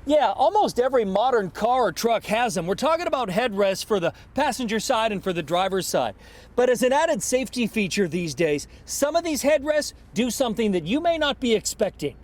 Yeah, almost every modern car or truck has them. We're talking about headrests for the passenger side and for the driver's side. But as an added safety feature these days, some of these headrests do something that you may not be expecting.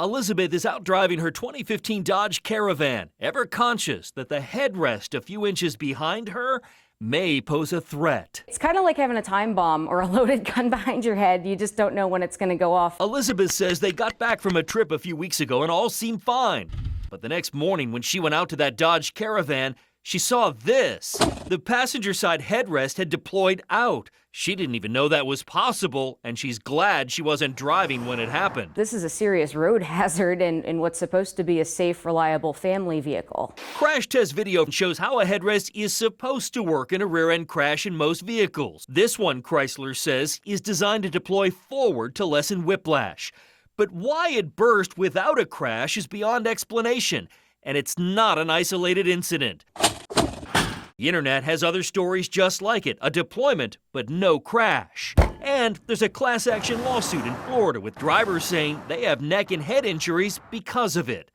Elizabeth is out driving her 2015 Dodge Caravan, ever conscious that the headrest a few inches behind her may pose a threat. It's kind of like having a time bomb or a loaded gun behind your head. You just don't know when it's going to go off. Elizabeth says they got back from a trip a few weeks ago and all seemed fine. But the next morning when she went out to that Dodge Caravan, she saw this. The passenger side headrest had deployed out. She didn't even know that was possible, and she's glad she wasn't driving when it happened. This is a serious road hazard in what's supposed to be a safe, reliable family vehicle. Crash test video shows how a headrest is supposed to work in a rear-end crash in most vehicles. This one, Chrysler says, is designed to deploy forward to lessen whiplash. But why it burst without a crash is beyond explanation, and it's not an isolated incident. The internet has other stories just like it, a deployment, but no crash. And there's a class action lawsuit in Florida with drivers saying they have neck and head injuries because of it.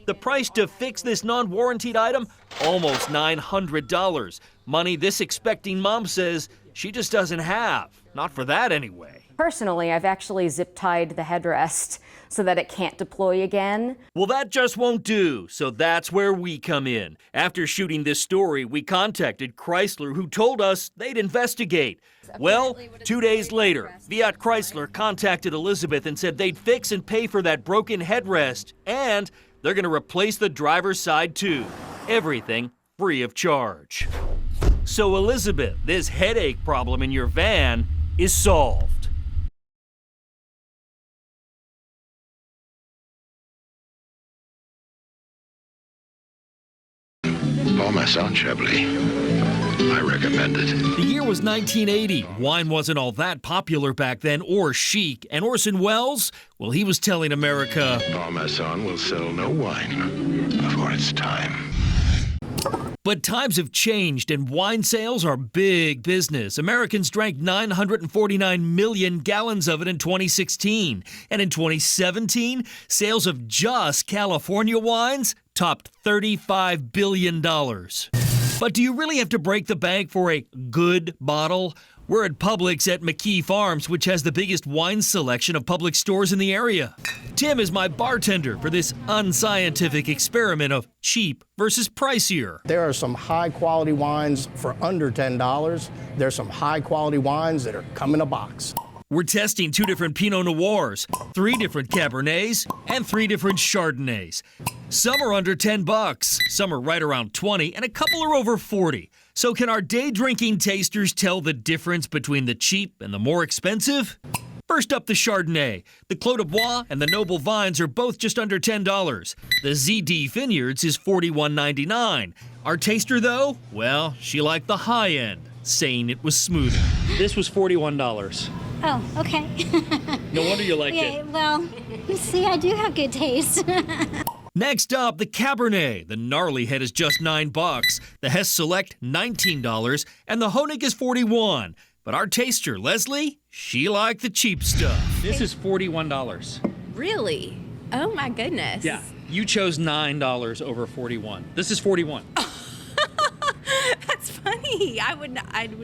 The price to fix this non-warrantied item? Almost $900. Money this expecting mom says she just doesn't have. Not for that anyway. Personally, I've actually zip-tied the headrest so that it can't deploy again. Well, that just won't do, so that's where we come in. After shooting this story, we contacted Chrysler, who told us they'd investigate. Well, 2 days later, Fiat Chrysler contacted Elizabeth and said they'd fix and pay for that broken headrest, and they're going to replace the driver's side too. Everything free of charge. So Elizabeth, this headache problem in your van is solved. Parmesan Chablis. I recommend it. The year was 1980. Wine wasn't all that popular back then, or chic. And Orson Welles, well, he was telling America, Parmesan will sell no wine before its time. But times have changed and wine sales are big business. Americans drank 949 million gallons of it in 2016. And in 2017, sales of just California wines topped $35 billion. But do you really have to break the bank for a good bottle? We're at Publix at McKee Farms, which has the biggest wine selection of public stores in the area. Tim is my bartender for this unscientific experiment of cheap versus pricier. There are some high-quality wines for under $10. There's some high-quality wines that are come in a box. We're testing 2 different Pinot Noirs, 3 different Cabernets, and 3 different Chardonnays. Some are under $10, some are right around 20, and a couple are over 40. So can our day-drinking tasters tell the difference between the cheap and the more expensive? First up, the Chardonnay. The Clos de Bois and the Noble Vines are both just under $10. The ZD Vineyards is $41.99. Our taster, though, well, she liked the high end, saying it was smoother. This was $41. Oh, okay. No wonder you liked it. Well, you see, I do have good taste. Next up, the Cabernet. The gnarly head is just $9. The Hess Select, $19. And the Honig is $41. But our taster, Leslie, she liked the cheap stuff. This is $41. Really? Oh my goodness. Yeah, you chose $9 over $41. This is $41. That's funny. I would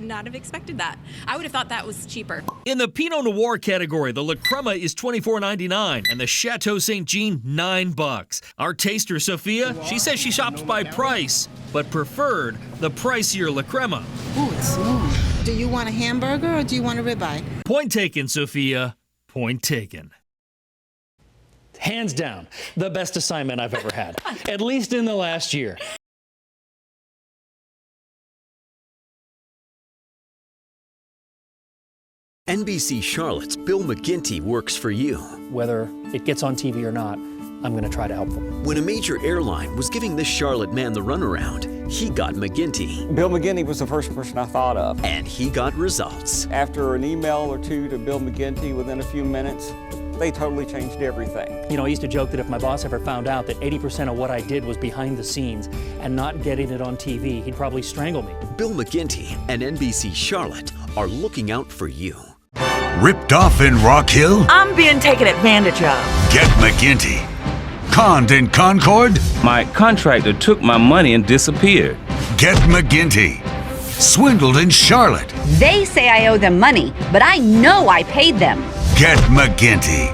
not have expected that. I would have thought that was cheaper. In the Pinot Noir category, the La Crema is $24.99 and the Chateau St. Jean, $9. Our taster, Sophia, she says she shops by price, but preferred the pricier La Crema. Ooh, it's smooth. Do you want a hamburger or do you want a ribeye? Point taken, Sophia. Point taken. Hands down, the best assignment I've ever had, at least in the last year. NBC Charlotte's Bill McGinty works for you. Whether it gets on TV or not, I'm going to try to help them. When a major airline was giving this Charlotte man the runaround, he got McGinty. Bill McGinty was the first person I thought of. And he got results. After an email or two to Bill McGinty within a few minutes, they totally changed everything. You know, I used to joke that if my boss ever found out that 80% of what I did was behind the scenes and not getting it on TV, he'd probably strangle me. Bill McGinty and NBC Charlotte are looking out for you. Ripped off in Rock Hill? I'm being taken advantage of. Get McGinty. Conned in Concord? My contractor took my money and disappeared. Get McGinty. Swindled in Charlotte? They say I owe them money, but I know I paid them. Get McGinty.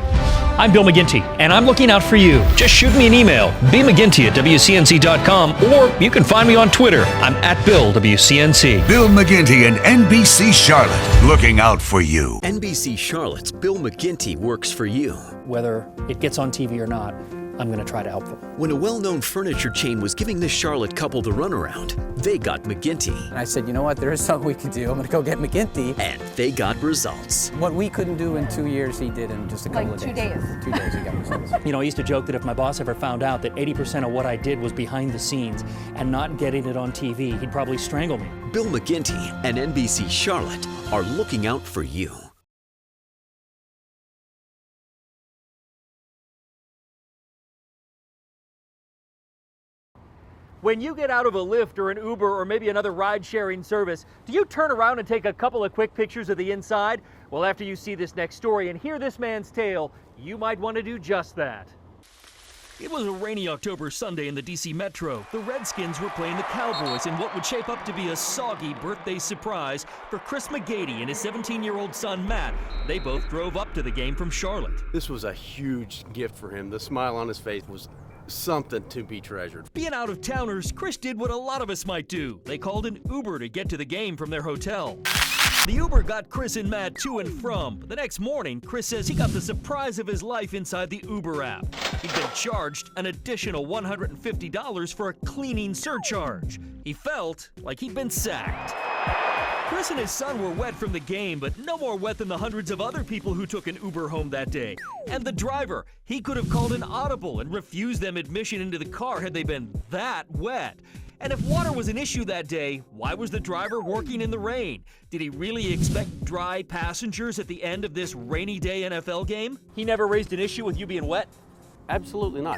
I'm Bill McGinty, and I'm looking out for you. Just shoot me an email, bmcginty@wcnc.com, or you can find me on Twitter. I'm @BillWCNC. Bill McGinty and NBC Charlotte, looking out for you. NBC Charlotte's Bill McGinty works for you. Whether it gets on TV or not, I'm going to try to help them. When a well-known furniture chain was giving this Charlotte couple the runaround, they got McGinty. And I said, you know what, there is something we can do. I'm going to go get McGinty. And they got results. What we couldn't do in 2 years, he did in just a couple of days. 2 days. 2 days, he got results. You know, I used to joke that if my boss ever found out that 80% of what I did was behind the scenes and not getting it on TV, he'd probably strangle me. Bill McGinty and NBC Charlotte are looking out for you. When you get out of a Lyft or an Uber or maybe another ride-sharing service, do you turn around and take a couple of quick pictures of the inside? Well, after you see this next story and hear this man's tale, you might want to do just that. It was a rainy October Sunday in the D.C. Metro. The Redskins were playing the Cowboys in what would shape up to be a soggy birthday surprise for Chris McGinty and his 17-year-old son, Matt. They both drove up to the game from Charlotte. This was a huge gift for him. The smile on his face was something to be treasured. Being out-of-towners, Chris did what a lot of us might do. They called an Uber to get to the game from their hotel. The Uber got Chris and Matt to and from, but the next morning, Chris says he got the surprise of his life inside the Uber app. He'd been charged an additional $150 for a cleaning surcharge. He felt like he'd been sacked. Chris and his son were wet from the game, but no more wet than the hundreds of other people who took an Uber home that day. And the driver, he could have called an audible and refused them admission into the car had they been that wet. And if water was an issue that day, why was the driver working in the rain? Did he really expect dry passengers at the end of this rainy day NFL game? He never raised an issue with you being wet? Absolutely not.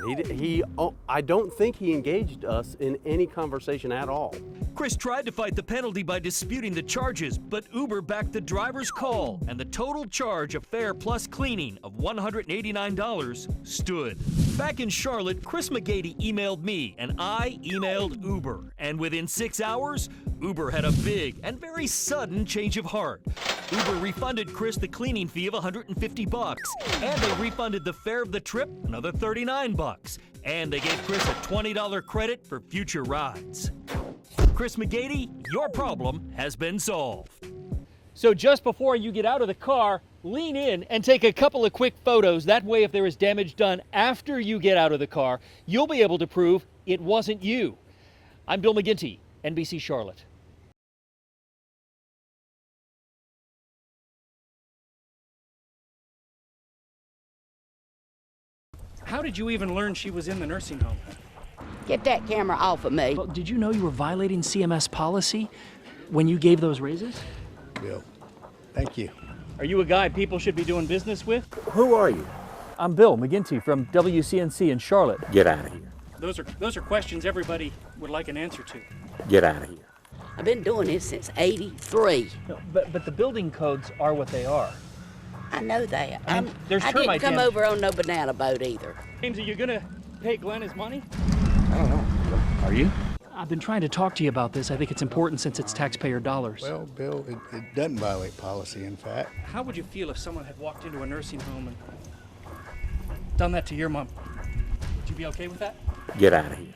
I don't think he engaged us in any conversation at all. Chris tried to fight the penalty by disputing the charges, but Uber backed the driver's call, and the total charge of fare plus cleaning of $189 stood. Back in Charlotte, Chris McGinty emailed me, and I emailed Uber. And within 6 hours, Uber had a big and very sudden change of heart. Uber refunded Chris the cleaning fee of $150, and they refunded the fare of the trip another $39, and they gave Chris a $20 credit for future rides. Chris McGinty, your problem has been solved. So just before you get out of the car, lean in and take a couple of quick photos. That way, if there is damage done after you get out of the car, you'll be able to prove it wasn't you. I'm Bill McGinty, NBC Charlotte. How did you even learn she was in the nursing home? Get that camera off of me. Well, did you know you were violating CMS policy when you gave those raises? Bill, thank you. Are you a guy people should be doing business with? Who are you? I'm Bill McGinty from WCNC in Charlotte. Get out of here. Those are questions everybody would like an answer to. Get out of here. I've been doing this since '83. No, but the building codes are what they are. I know that. There's I didn't termite come damage. over on no banana boat either. James, are you gonna pay Glenn his money? I don't know. Are you? I've been trying to talk to you about this. I think it's important since it's taxpayer dollars. Well, Bill, it doesn't violate policy, in fact. How would you feel if someone had walked into a nursing home and done that to your mom? Would you be okay with that? Get out of here.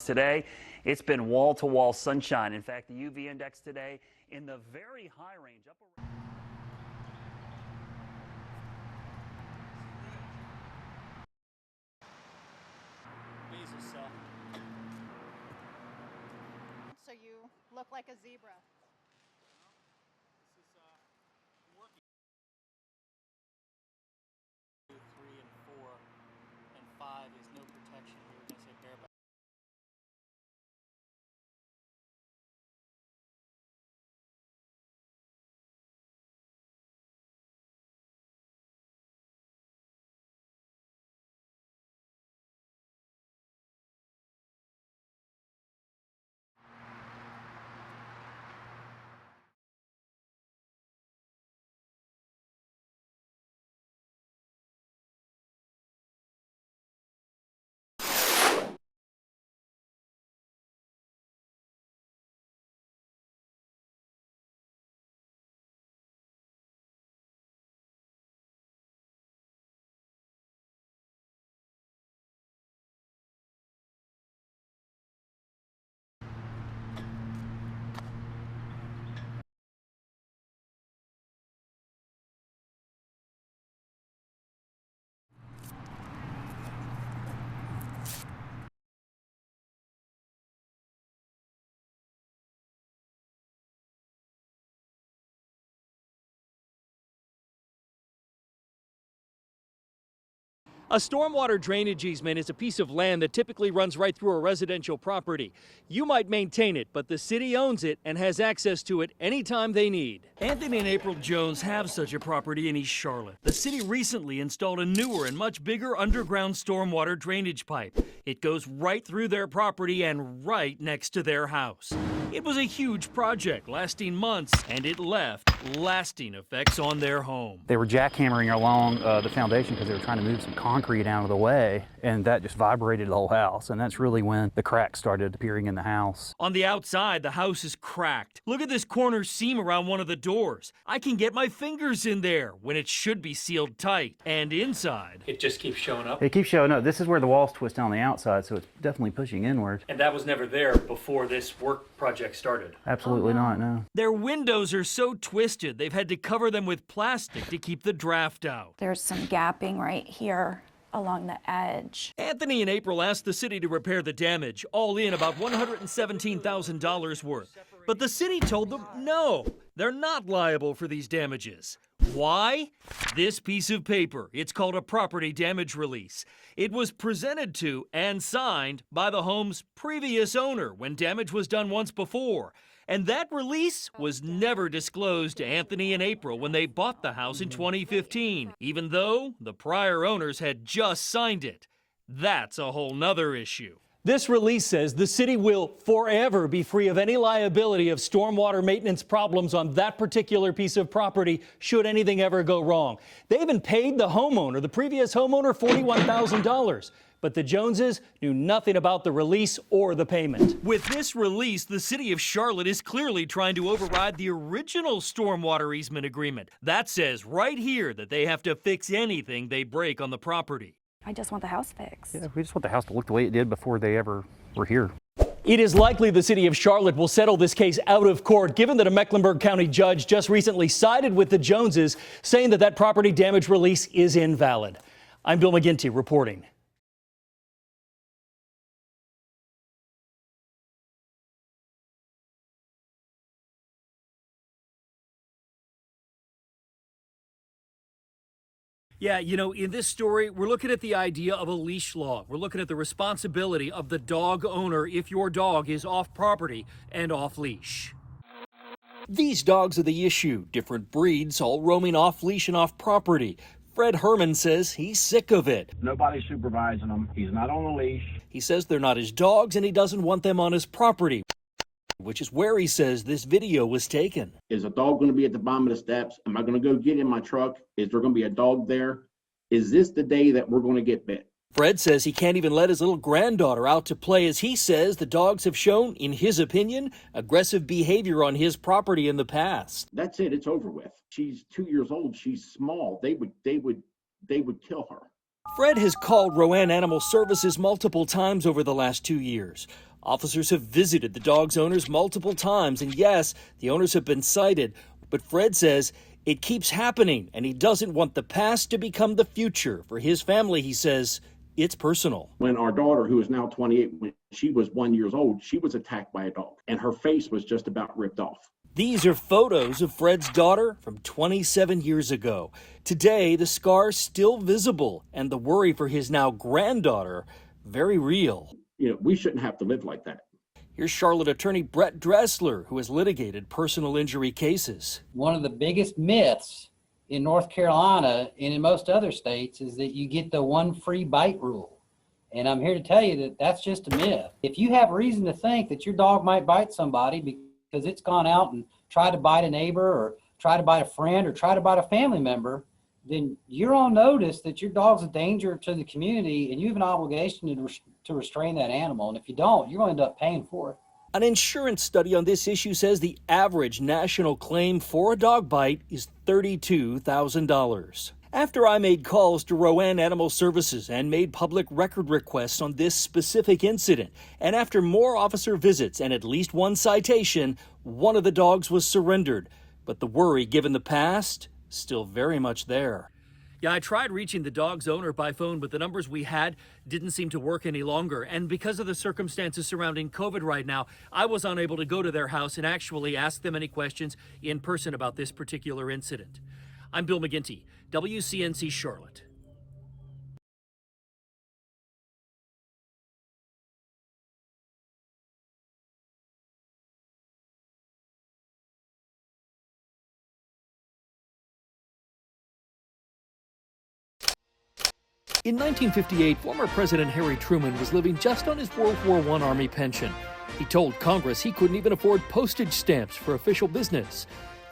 Today, it's been wall-to-wall sunshine. In fact, the UV index today in the very high range. you look like a zebra. 3 and 4 and 5 is no protection. We were going to say bareback. A stormwater drainage easement is a piece of land that typically runs right through a residential property. You might maintain it, but the city owns it and has access to it anytime they need. Anthony and April Jones have such a property in East Charlotte. The city recently installed a newer and much bigger underground stormwater drainage pipe. It goes right through their property and right next to their house. It was a huge project lasting months, and it left lasting effects on their home. They were jackhammering along the foundation because they were trying to move some concrete out of the way, and that just vibrated the whole house, and that's really when the cracks started appearing in the house. On the outside, the house is cracked. Look at this corner seam around one of the doors. I can get my fingers in there when it should be sealed tight. And inside, It just keeps showing up. It keeps showing up. This is where the walls twist on the outside, so it's definitely pushing inward. And that was never there before this work project started. Absolutely not, no. their windows are so twisted, they've had to cover them with plastic to keep the draft out. There's some gapping right here along the edge. Anthony and April asked the city to repair the damage, all in about $117,000 worth. But the city told them no, they're not liable for these damages. Why? This piece of paper. It's called a property damage release. It was presented to and signed by the home's previous owner when damage was done once before. And that release was never disclosed to Anthony and April when they bought the house in 2015, even though the prior owners had just signed it. That's a whole nother issue. This release says the city will forever be free of any liability of stormwater maintenance problems on that particular piece of property should anything ever go wrong. They even paid the homeowner, the previous homeowner, $41,000. But the Joneses knew nothing about the release or the payment. With this release, the city of Charlotte is clearly trying to override the original stormwater easement agreement. That says right here that they have to fix anything they break on the property. I just want the house fixed. Yeah, we just want the house to look the way it did before they ever were here. It is likely the city of Charlotte will settle this case out of court, given that a Mecklenburg County judge just recently sided with the Joneses, saying that that property damage release is invalid. I'm Bill McGinty reporting. Yeah, you know, in this story, we're looking at the idea of a leash law. We're looking at the responsibility of the dog owner if your dog is off property and off leash. These dogs are the issue. Different breeds, all roaming off leash and off property. Fred Herman says he's sick of it. Nobody's supervising him. He's not on a leash. He says they're not his dogs and he doesn't want them on his property, which is where he says this video was taken. Is a dog going to be at the bottom of the steps? Am I going to go get in my truck? Is there going to be a dog there? Is this the day that we're going to get bit? Fred says he can't even let his little granddaughter out to play as he says the dogs have shown, in his opinion, aggressive behavior on his property in the past. That's it. It's over with. She's 2 years old. She's small. They would kill her. Fred has called Rowan Animal Services multiple times over the last 2 years. Officers have visited the dog's owners multiple times, and yes, the owners have been cited. But Fred says it keeps happening, and he doesn't want the past to become the future. For his family, he says, it's personal. When our daughter, who is now 28, when she was 1 year old, she was attacked by a dog, and her face was just about ripped off. These are photos of Fred's daughter from 27 years ago. Today, the scar's still visible, and the worry for his now granddaughter, very real. We shouldn't have to live like that. Here's Charlotte attorney Brett Dressler, who has litigated personal injury cases. One of the biggest myths in North Carolina and in most other states is that you get the one free bite rule. And I'm here to tell you that that's just a myth. If you have reason to think that your dog might bite somebody because it's gone out and tried to bite a neighbor or try to bite a friend or try to bite a family member, then you're on notice that your dog's a danger to the community and you have an obligation to restrain that animal. And if you don't, you're going to end up paying for it. An insurance study on this issue says the average national claim for a dog bite is $32,000. After I made calls to Rowan Animal Services and made public record requests on this specific incident, and after more officer visits and at least one citation, one of the dogs was surrendered. But the worry, given the past, still very much there. Yeah, I tried reaching the dog's owner by phone, but the numbers we had didn't seem to work any longer. And because of the circumstances surrounding COVID right now, I was unable to go to their house and actually ask them any questions in person about this particular incident. I'm Bill McGinty, WCNC Charlotte. In 1958, former President Harry Truman was living just on his World War I Army pension. He told Congress he couldn't even afford postage stamps for official business.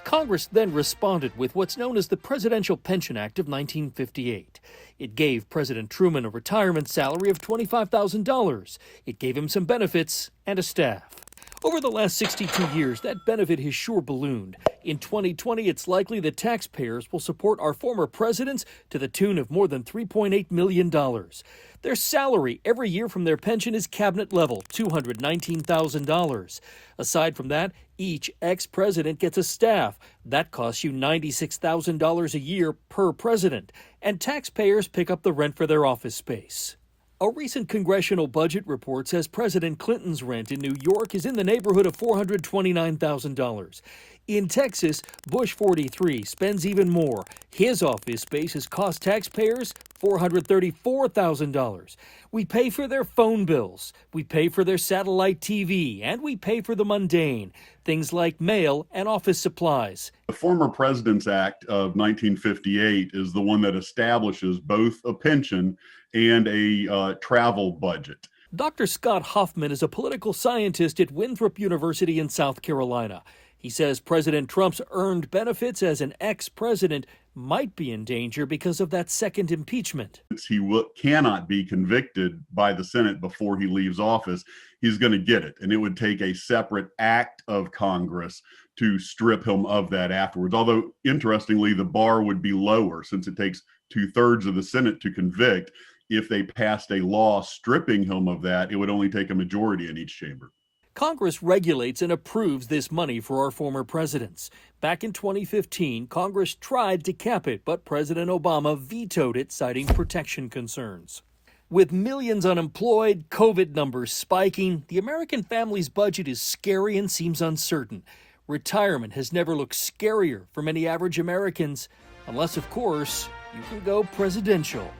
Congress then responded with what's known as the Presidential Pension Act of 1958. It gave President Truman a retirement salary of $25,000. It gave him some benefits and a staff. Over the last 62 years, that benefit has sure ballooned. In 2020, it's likely that taxpayers will support our former presidents to the tune of more than $3.8 million. Their salary every year from their pension is cabinet level, $219,000. Aside from that, each ex-president gets a staff. That costs you $96,000 a year per president. And taxpayers pick up the rent for their office space. A recent congressional budget report says President Clinton's rent in New York is in the neighborhood of $429,000. In Texas, Bush 43 spends even more. His office space has cost taxpayers $434,000. We pay for their phone bills, we pay for their satellite TV, and we pay for the mundane, things like mail and office supplies. The former President's Act of 1958 is the one that establishes both a pension and a travel budget. Dr. Scott Hoffman is a political scientist at Winthrop University in South Carolina. He says President Trump's earned benefits as an ex-president might be in danger because of that second impeachment. He cannot be convicted by the Senate before he leaves office. He's going to get it, and it would take a separate act of Congress to strip him of that afterwards. Although, interestingly, the bar would be lower since it takes 2/3 of the Senate to convict. If they passed a law stripping him of that, it would only take a majority in each chamber. Congress regulates and approves this money for our former presidents. Back in 2015, Congress tried to cap it, but President Obama vetoed it, citing protection concerns. With millions unemployed, COVID numbers spiking, the American family's budget is scary and seems uncertain. Retirement has never looked scarier for many average Americans, unless, of course, you can go presidential.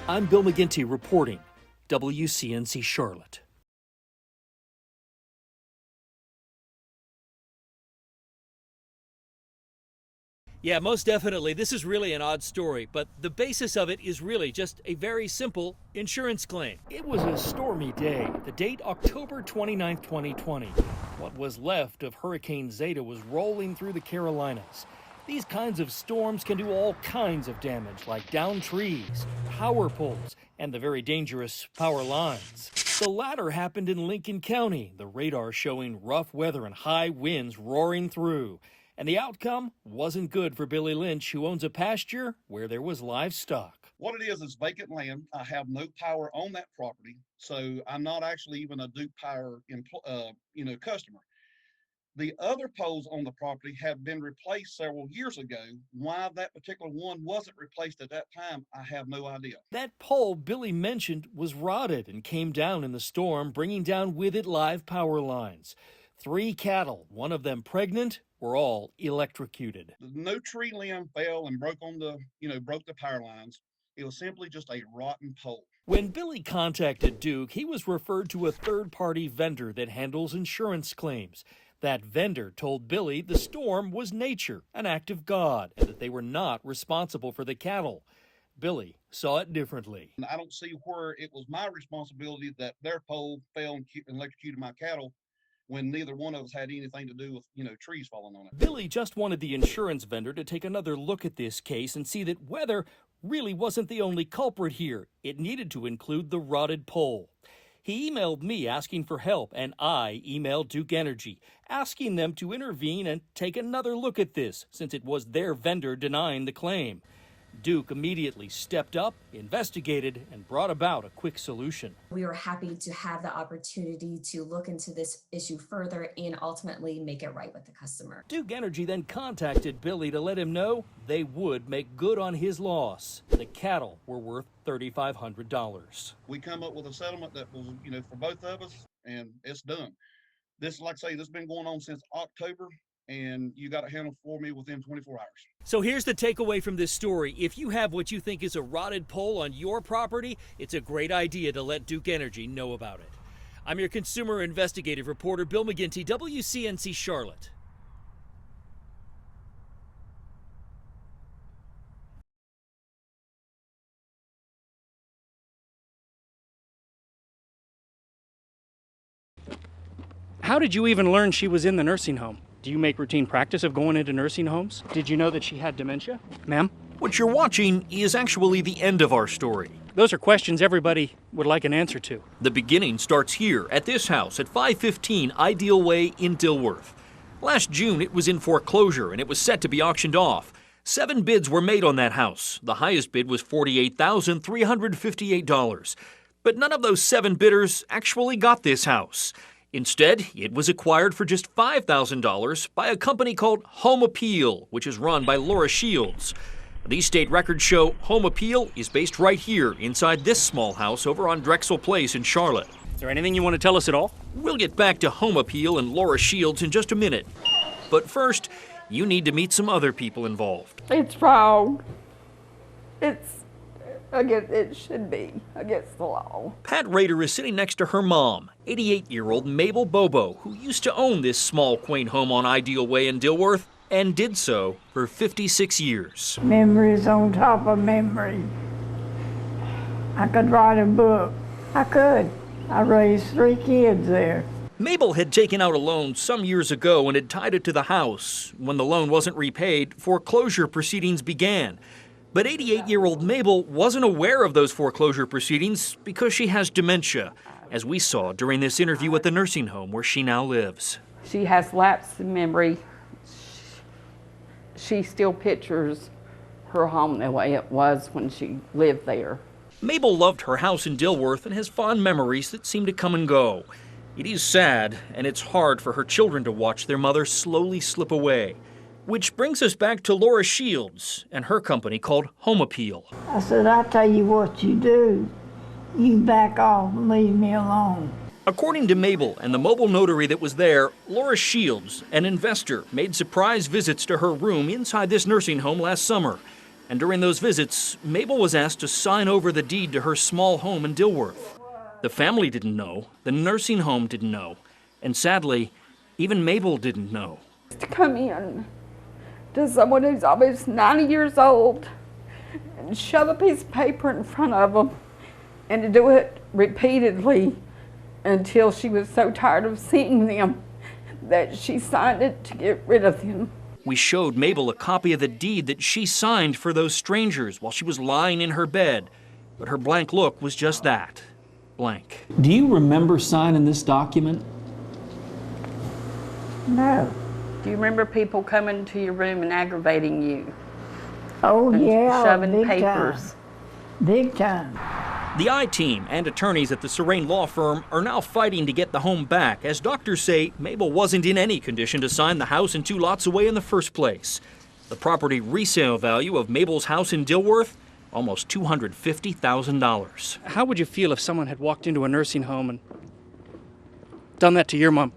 I'm Bill McGinty reporting, WCNC Charlotte. Yeah, most definitely. This is really an odd story, but the basis of it is really just a very simple insurance claim. It was a stormy day. The date, October 29, 2020. What was left of Hurricane Zeta was rolling through the Carolinas. These kinds of storms can do all kinds of damage, like down trees, power poles, and the very dangerous power lines. The latter happened in Lincoln County, the radar showing rough weather and high winds roaring through. And the outcome wasn't good for Billy Lynch, who owns a pasture where there was livestock. What it is vacant land. I have no power on that property, so I'm not actually even a Duke Power customer. The other poles on the property have been replaced several years ago. Why that particular one wasn't replaced at that time, I have no idea. That pole Billy mentioned was rotted and came down in the storm, bringing down with it live power lines. 3 cattle, one of them pregnant, were all electrocuted. No tree limb fell and broke the power lines. It was simply just a rotten pole. When Billy contacted Duke, he was referred to a third-party vendor that handles insurance claims. That vendor told Billy the storm was nature, an act of God, and that they were not responsible for the cattle. Billy saw it differently. I don't see where it was my responsibility that their pole fell and electrocuted my cattle when neither one of us had anything to do with, trees falling on it. Billy just wanted the insurance vendor to take another look at this case and see that weather really wasn't the only culprit here. It needed to include the rotted pole. He emailed me asking for help, and I emailed Duke Energy, asking them to intervene and take another look at this, since it was their vendor denying the claim. Duke immediately stepped up, investigated, and brought about a quick solution. We were happy to have the opportunity to look into this issue further and ultimately make it right with the customer. Duke Energy then contacted Billy to let him know they would make good on his loss. The cattle were worth $3,500. We come up with a settlement that was, for both of us, and it's done. This, like I say, this has been going on since October, and you got it handled for me within 24 hours. So here's the takeaway from this story. If you have what you think is a rotted pole on your property, it's a great idea to let Duke Energy know about it. I'm your consumer investigative reporter, Bill McGinty, WCNC Charlotte. How did you even learn she was in the nursing home? Do you make routine practice of going into nursing homes? Did you know that she had dementia? Ma'am? What you're watching is actually the end of our story. Those are questions everybody would like an answer to. The beginning starts here at this house at 515 Ideal Way in Dilworth. Last June, it was in foreclosure and it was set to be auctioned off. 7 bids were made on that house. The highest bid was $48,358. But none of those 7 bidders actually got this house. Instead, it was acquired for just $5,000 by a company called Home Appeal, which is run by Laura Shields. These state records show Home Appeal is based right here inside this small house over on Drexel Place in Charlotte. Is there anything you want to tell us at all? We'll get back to Home Appeal and Laura Shields in just a minute. But first, you need to meet some other people involved. It's wrong. It's against, it should be against the law. Pat Rader is sitting next to her mom, 88-year-old Mabel Bobo, who used to own this small, quaint home on Ideal Way in Dilworth, and did so for 56 years. Memories on top of memory. I could write a book. I could. I raised 3 kids there. Mabel had taken out a loan some years ago and had tied it to the house. When the loan wasn't repaid, foreclosure proceedings began. But 88-year-old Mabel wasn't aware of those foreclosure proceedings because she has dementia, as we saw during this interview at the nursing home where she now lives. She has lapse in memory. She still pictures her home the way it was when she lived there. Mabel loved her house in Dilworth and has fond memories that seem to come and go. It is sad, and it's hard for her children to watch their mother slowly slip away. Which brings us back to Laura Shields and her company called Home Appeal. I said, I tell you what you do. You back off and leave me alone. According to Mabel and the mobile notary that was there, Laura Shields, an investor, made surprise visits to her room inside this nursing home last summer. And during those visits, Mabel was asked to sign over the deed to her small home in Dilworth. The family didn't know, the nursing home didn't know, and sadly, even Mabel didn't know. To come in to someone who's almost 90 years old and shove a piece of paper in front of them and to do it repeatedly until she was so tired of seeing them that she signed it to get rid of them. We showed Mabel a copy of the deed that she signed for those strangers while she was lying in her bed, but her blank look was just that, blank. Do you remember signing this document? No. Do you remember people coming to your room and aggravating you? Oh, and yeah, shoving big papers? Time. Big time. The I-Team and attorneys at the Serene law firm are now fighting to get the home back, as doctors say Mabel wasn't in any condition to sign the house and 2 lots away in the first place. The property resale value of Mabel's house in Dilworth, almost $250,000. How would you feel if someone had walked into a nursing home and done that to your mom?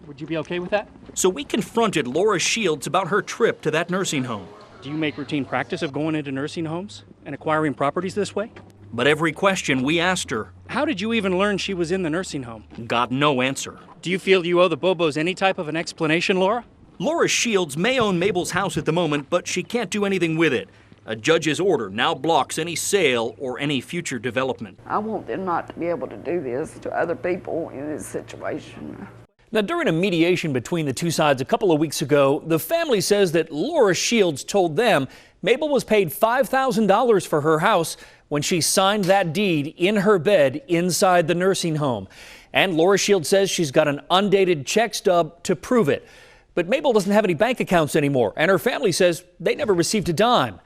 Would you be okay with that? So we confronted Laura Shields about her trip to that nursing home. Do you make routine practice of going into nursing homes and acquiring properties this way? But every question we asked her, how did you even learn she was in the nursing home? Got no answer. Do you feel you owe the Bobos any type of an explanation, Laura? Laura Shields may own Mabel's house at the moment, but she can't do anything with it. A judge's order now blocks any sale or any future development. I want them not to be able to do this to other people in this situation. Now, during a mediation between the two sides a couple of weeks ago, the family says that Laura Shields told them Mabel was paid $5,000 for her house when she signed that deed in her bed inside the nursing home. And Laura Shields says she's got an undated check stub to prove it. But Mabel doesn't have any bank accounts anymore, and her family says they never received a dime.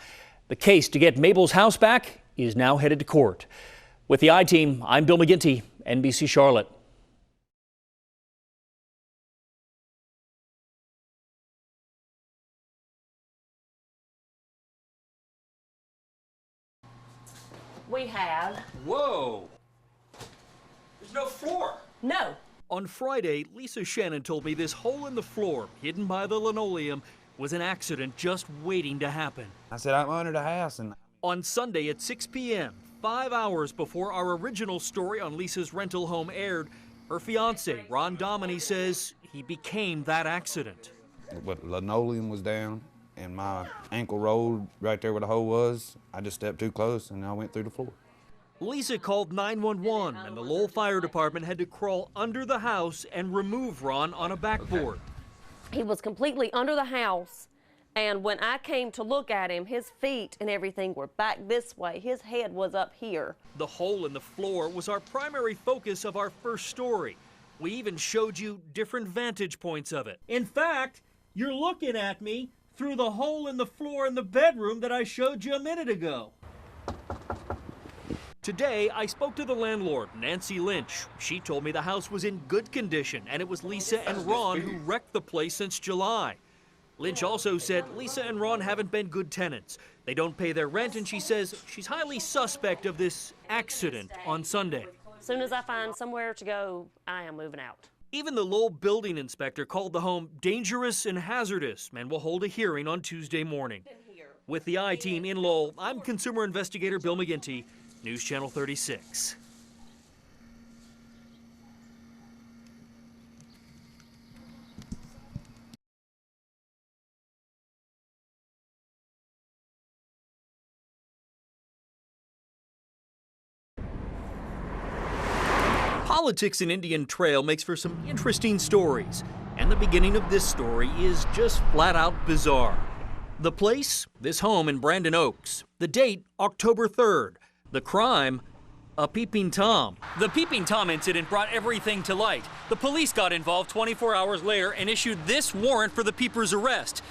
The case to get Mabel's house back is now headed to court. With the I-Team, I'm Bill McGinty, NBC Charlotte. We have. Whoa! There's no floor. No. On Friday, Lisa Shannon told me this hole in the floor, hidden by the linoleum, was an accident just waiting to happen. I said, I'm under the house. And on Sunday at 6 p.m., 5 hours before our original story on Lisa's rental home aired, her fiancé, Ron Dominy, says he became that accident. But linoleum was down, and my ankle rolled right there where the hole was. I just stepped too close, and I went through the floor. Lisa called 911, and the Lowell Fire Department had to crawl under the house and remove Ron on a backboard. He was completely under the house, and when I came to look at him, his feet and everything were back this way. His head was up here. The hole in the floor was our primary focus of our first story. We even showed you different vantage points of it. In fact, you're looking at me through the hole in the floor in the bedroom that I showed you a minute ago. Today, I spoke to the landlord, Nancy Lynch. She told me the house was in good condition, and it was Lisa and Ron who wrecked the place since July. Lynch also said Lisa and Ron haven't been good tenants. They don't pay their rent, and she says she's highly suspect of this accident on Sunday. As soon as I find somewhere to go, I am moving out. Even the Lowell building inspector called the home dangerous and hazardous and will hold a hearing on Tuesday morning. With the I-Team in Lowell, I'm consumer investigator Bill McGinty, News Channel 36. Politics in Indian Trail makes for some interesting stories, and the beginning of this story is just flat out bizarre. The place, this home in Brandon Oaks. The date, October 3rd. The crime, a peeping Tom. The peeping Tom incident brought everything to light. The police got involved 24 hours later and issued this warrant for the peeper's arrest.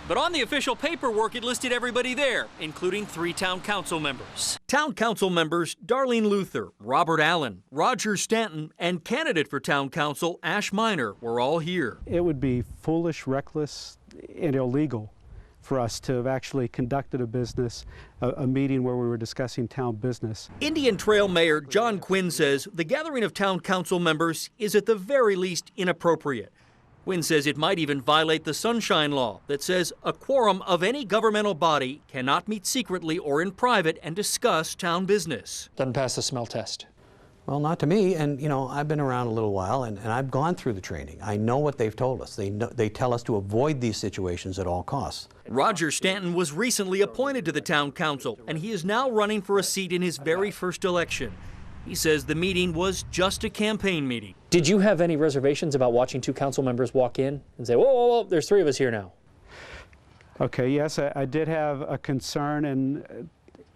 But on the official paperwork, it listed everybody there, including 3 town council members. Town council members Darlene Luther, Robert Allen, Roger Stanton, and candidate for town council Ash Minor were all here. It would be foolish, reckless, and illegal for us to have actually conducted a business, a meeting where we were discussing town business. Indian Trail Mayor John Quinn says the gathering of town council members is at the very least inappropriate. Quinn says it might even violate the Sunshine Law that says a quorum of any governmental body cannot meet secretly or in private and discuss town business. Doesn't pass the smell test. Well, not to me, and you know, I've been around a little while, and I've gone through the training. I know what they've told us. They tell us to avoid these situations at all costs. Roger Stanton was recently appointed to the town council, and he is now running for a seat in his very first election. He says the meeting was just a campaign meeting. Did you have any reservations about watching 2 council members walk in and say, whoa, whoa, whoa, there's 3 of us here now? Okay, yes, I did have a concern, and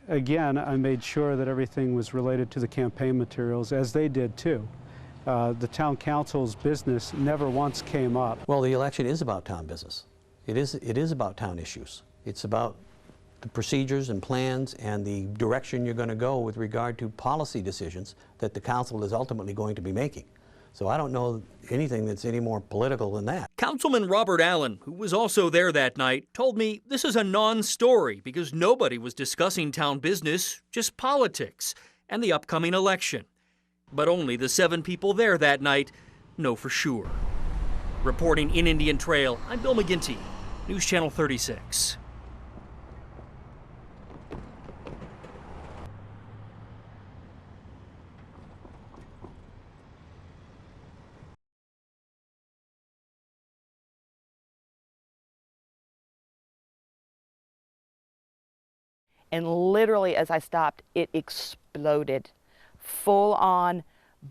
again, I made sure that everything was related to the campaign materials, as they did too. The town council's business never once came up. Well, the election is about town business. It is about town issues. It's about the procedures and plans and the direction you're going to go with regard to policy decisions that the council is ultimately going to be making. So I don't know anything that's any more political than that. Councilman Robert Allen, who was also there that night, told me this is a non-story because nobody was discussing town business, just politics and the upcoming election. But only the 7 people there that night know for sure. Reporting in Indian Trail, I'm Bill McGinty, News Channel 36. And literally, as I stopped, it exploded. Full on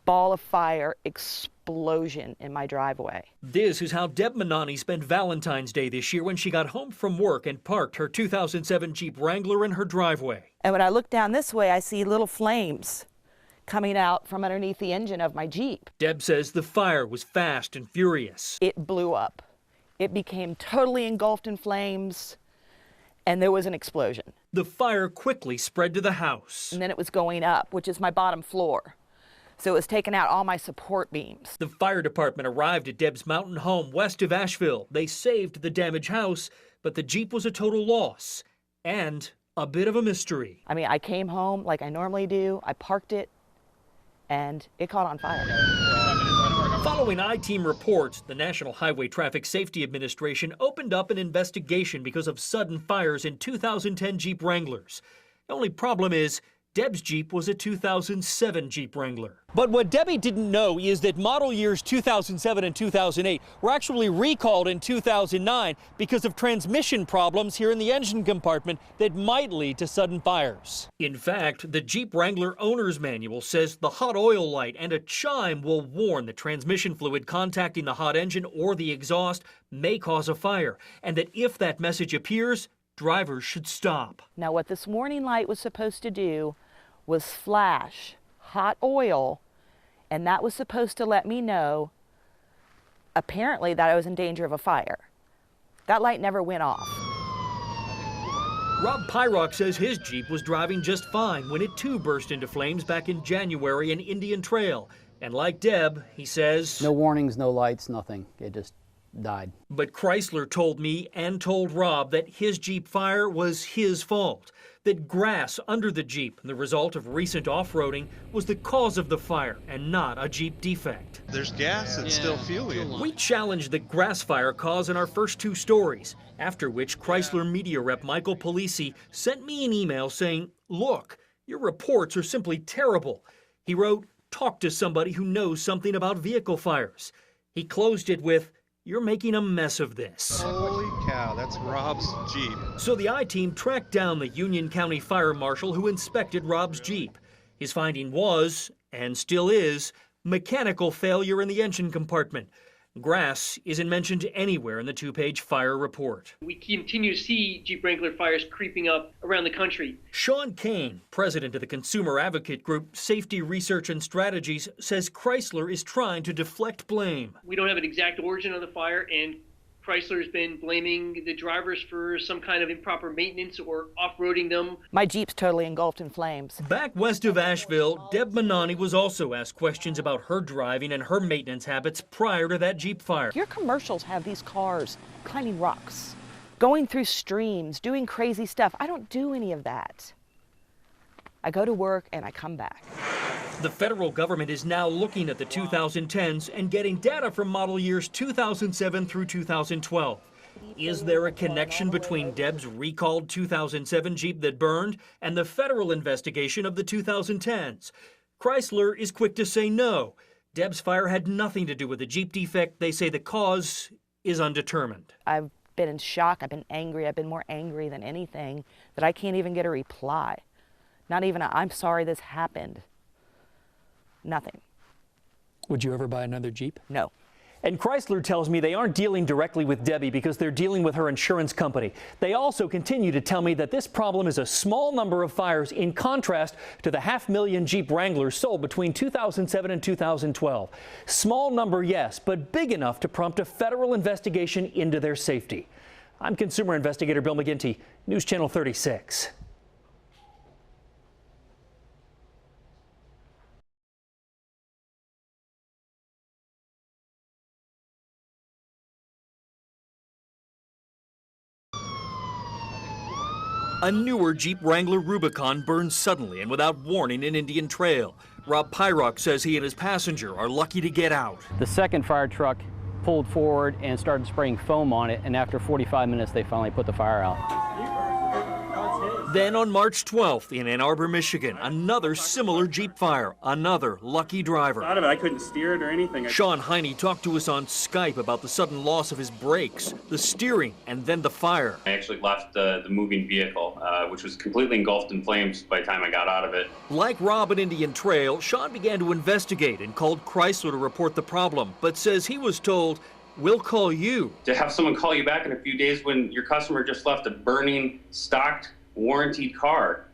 ball of fire explosion in my driveway. This is how Deb Manani spent Valentine's Day this year when she got home from work and parked her 2007 Jeep Wrangler in her driveway. And when I look down this way, I see little flames coming out from underneath the engine of my Jeep. Deb says the fire was fast and furious. It blew up. It became totally engulfed in flames, and there was an explosion. The fire quickly spread to the house. And then it was going up, which is my bottom floor. So it was taking out all my support beams. The fire department arrived at Deb's mountain home west of Asheville. They saved the damaged house, but the Jeep was a total loss and a bit of a mystery. I mean, I came home like I normally do. I parked it, and it caught on fire. Following I-Team reports, the National Highway Traffic Safety Administration opened up an investigation because of sudden fires in 2010 Jeep Wranglers. The only problem is Deb's Jeep was a 2007 Jeep Wrangler. But what Debbie didn't know is that model years 2007 and 2008 were actually recalled in 2009 because of transmission problems here in the engine compartment that might lead to sudden fires. In fact, the Jeep Wrangler owner's manual says the hot oil light and a chime will warn that transmission fluid contacting the hot engine or the exhaust may cause a fire, and that if that message appears, drivers should stop. Now, what this warning light was supposed to do was flash hot oil, and that was supposed to let me know, apparently, that I was in danger of a fire. That light never went off. Rob Pyrock says his Jeep was driving just fine when it too burst into flames back in January in Indian Trail. And like Deb, he says, no warnings, no lights, nothing. It just died. But Chrysler told me and told Rob that his Jeep fire was his fault, that grass under the Jeep, the result of recent off-roading, was the cause of the fire and not a Jeep defect. There's gas that's still fueling. We challenged the grass fire cause in our first 2 stories, after which Chrysler media rep Michael Polisi sent me an email saying, look, your reports are simply terrible. He wrote, talk to somebody who knows something about vehicle fires. He closed it with, you're making a mess of this. Holy cow, that's Rob's Jeep. So the I-Team tracked down the Union County Fire Marshal who inspected Rob's Jeep. His finding was, and still is, mechanical failure in the engine compartment. Grass isn't mentioned anywhere in the 2-page fire report. We continue to see Jeep Wrangler fires creeping up around the country. Sean Kane, president of the consumer advocate group Safety Research and Strategies, says Chrysler is trying to deflect blame. We don't have an exact origin of the fire, and Chrysler has been blaming the drivers for some kind of improper maintenance or off-roading them. My Jeep's totally engulfed in flames. Back west of Asheville, Deb Manani was also asked questions about her driving and her maintenance habits prior to that Jeep fire. Your commercials have these cars climbing rocks, going through streams, doing crazy stuff. I don't do any of that. I go to work and I come back. The federal government is now looking at the 2010s and getting data from model years 2007 through 2012. Is there a connection between Deb's recalled 2007 Jeep that burned and the federal investigation of the 2010s? Chrysler is quick to say no. Deb's fire had nothing to do with the Jeep defect. They say the cause is undetermined. I've been in shock. I've been angry. I've been more angry than anything that I can't even get a reply. Not even a, I'm sorry this happened. Nothing. Would you ever buy another Jeep? No. And Chrysler tells me they aren't dealing directly with Debbie because they're dealing with her insurance company. They also continue to tell me that this problem is a small number of fires in contrast to the 500,000 Jeep Wranglers sold between 2007 and 2012. Small number, yes, but big enough to prompt a federal investigation into their safety. I'm consumer investigator Bill McGinty, News Channel 36. A newer Jeep Wrangler Rubicon burned suddenly and without warning in Indian Trail. Rob Pyrock says he and his passenger are lucky to get out. The second fire truck pulled forward and started spraying foam on it, and after 45 minutes they finally put the fire out. Then on March 12th in Ann Arbor, Michigan, another similar Jeep fire, another lucky driver. Out of it, I couldn't steer it or anything. Sean Heine talked to us on Skype about the sudden loss of his brakes, the steering, and then the fire. I actually left the moving vehicle, which was completely engulfed in flames by the time I got out of it. Like Rob at Indian Trail, Sean began to investigate and called Chrysler to report the problem, but says he was told, "We'll call you." To have someone call you back in a few days when your customer just left a burning, stocked, warranted car.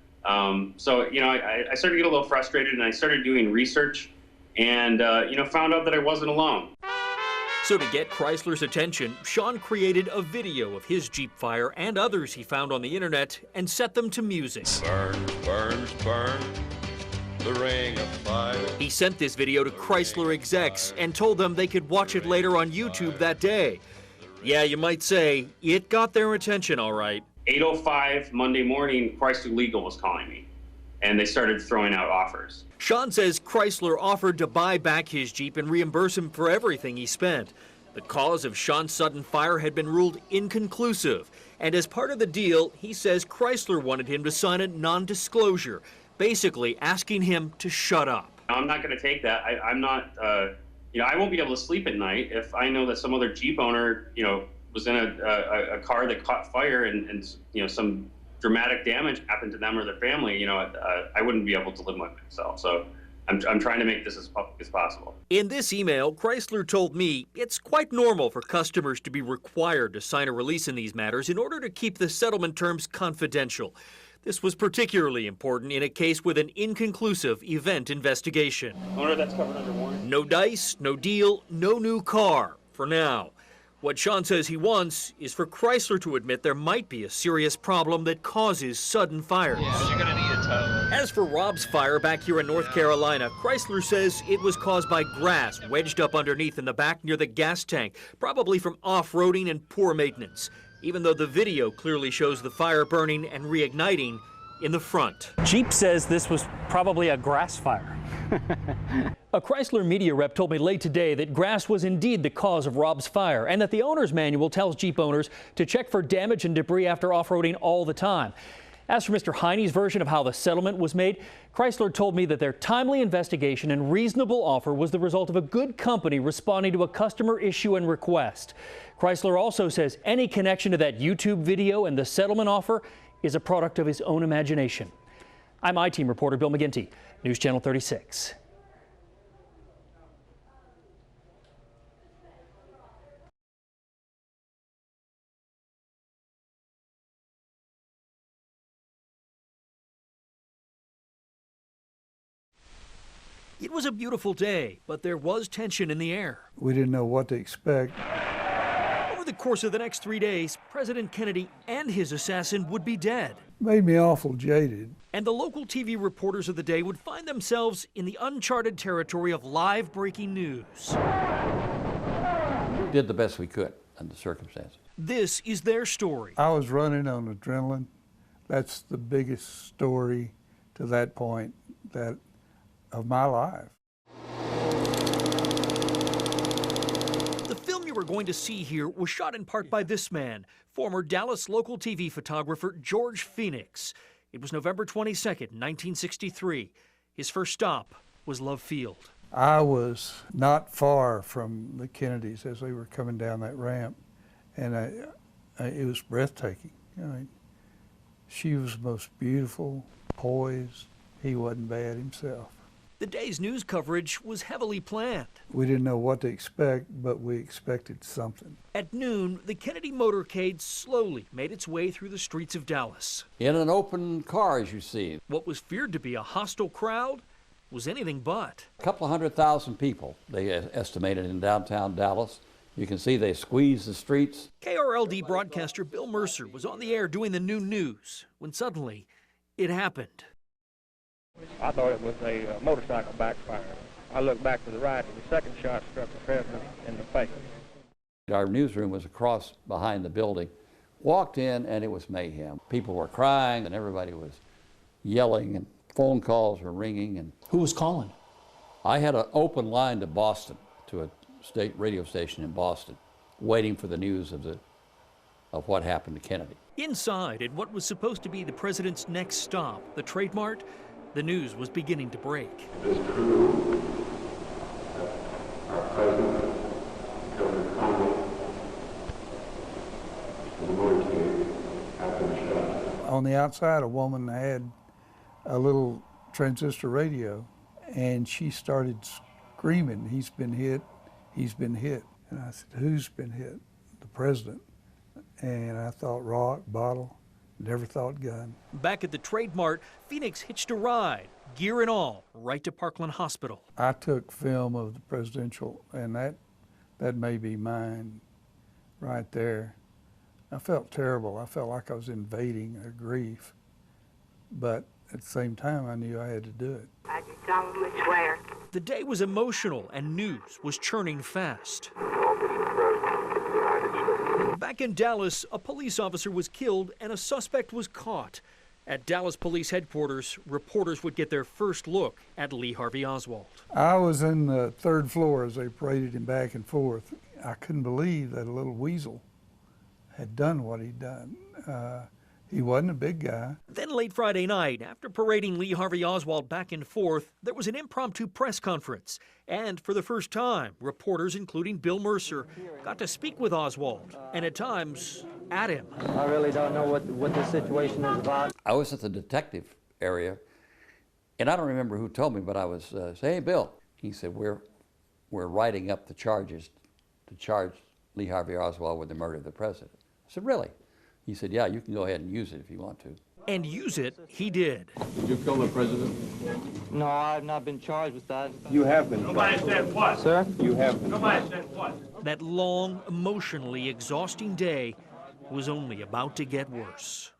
So, you know, I started to get a little frustrated, and I started doing research and, you know, found out that I wasn't alone. So to get Chrysler's attention, Sean created a video of his Jeep fire and others he found on the internet and set them to music. Burns, burns, burns, the ring of fire. He sent this video to Chrysler execs and told them they could watch it later on YouTube that day. Yeah, you might say, it got their attention all right. 8:05 Monday morning, Chrysler Legal was calling me, and they started throwing out offers. Sean says Chrysler offered to buy back his Jeep and reimburse him for everything he spent. The cause of Sean's sudden fire had been ruled inconclusive, and as part of the deal, he says Chrysler wanted him to sign a non-disclosure, basically asking him to shut up. I'm not going to take that. I'm not, you know, I won't be able to sleep at night if I know that some other Jeep owner, you know, was in a car that caught fire and you know, some dramatic damage happened to them or their family. You know, I wouldn't be able to live with myself. So I'm trying to make this as public as possible. In this email, Chrysler told me it's quite normal for customers to be required to sign a release in these matters in order to keep the settlement terms confidential. This was particularly important in a case with an inconclusive event investigation. I wonder if that's covered under warranty. No dice, no deal, no new car, for now. What Sean says he wants is for Chrysler to admit there might be a serious problem that causes sudden fires. Yeah, you're gonna need a tow. As for Rob's fire back here in North Carolina, Chrysler says it was caused by grass wedged up underneath in the back near the gas tank, probably from off-roading and poor maintenance, even though the video clearly shows the fire burning and reigniting in the front. Jeep says this was probably a grass fire. A Chrysler media rep told me late today that grass was indeed the cause of Rob's fire and that the owner's manual tells Jeep owners to check for damage and debris after off-roading all the time. As for Mr. Heine's version of how the settlement was made, Chrysler told me that their timely investigation and reasonable offer was the result of a good company responding to a customer issue and request. Chrysler also says any connection to that YouTube video and the settlement offer is a product of his own imagination. I'm I-Team reporter Bill McGinty, News Channel 36. It was a beautiful day, but there was tension in the air. We didn't know what to expect. Over the course of the next 3 days, President Kennedy and his assassin would be dead. Made me awful jaded. And the local TV reporters of the day would find themselves in the uncharted territory of live breaking news. We did the best we could under the circumstances. This is their story. I was running on adrenaline. That's the biggest story to that point of my life. The film you are going to see here was shot in part by this man, former Dallas local TV photographer George Phoenix. It was November 22nd, 1963. His first stop was Love Field. I was not far from the Kennedys as they were coming down that ramp, and it was breathtaking. I mean, she was most beautiful, poised. He wasn't bad himself. The day's news coverage was heavily planned. We didn't know what to expect, but we expected something. At noon, the Kennedy motorcade slowly made its way through the streets of Dallas. In an open car, as you see. What was feared to be a hostile crowd was anything but. A couple of 100,000 people, they estimated, in downtown Dallas. You can see they squeeze the streets. KRLD broadcaster Bill Mercer was on the air doing the noon news when suddenly it happened. I thought it was a motorcycle backfire. I looked back to the right, and the second shot struck the president in the face. Our newsroom was across behind the building. Walked in, and it was mayhem. People were crying, and everybody was yelling, and phone calls were ringing. And who was calling? I had an open line to Boston, to a state radio station in Boston, waiting for the news of what happened to Kennedy. Inside, at what was supposed to be the president's next stop, the Trade Mart, the news was beginning to break. It's true that our president, Governor Conway, the motorcade have been shot. On the outside, a woman had a little transistor radio, and she started screaming, "He's been hit, he's been hit." And I said, "Who's been hit?" "The president." And I thought rock, bottle, never thought gun. Back at the Trade Mart, Phoenix hitched a ride, gear and all, right to Parkland Hospital. I took film of the presidential, and that may be mine right there. I felt terrible. I felt like I was invading a grief. But at the same time, I knew I had to do it. I just solemnly swear. The day was emotional and news was churning fast. Back in Dallas, a police officer was killed and a suspect was caught. At Dallas Police Headquarters, reporters would get their first look at Lee Harvey Oswald. I was in the third floor as they paraded him back and forth. I couldn't believe that a little weasel had done what he'd done. He wasn't a big guy. Then late Friday night, after parading Lee Harvey Oswald back and forth, there was an impromptu press conference. And for the first time, reporters, including Bill Mercer, got to speak with Oswald, and at times, at him. I really don't know what this situation is about. I was at the detective area, and I don't remember who told me, but I was saying, "Hey, Bill," he said, we're writing up the charges to charge Lee Harvey Oswald with the murder of the president. I said, "Really?" He said, "Yeah, you can go ahead and use it if you want to." And use it, he did. Did you kill the president? No, I've not been charged with that. You have been. Nobody said what? Sir? You have been. Nobody said what? That long, emotionally exhausting day was only about to get worse.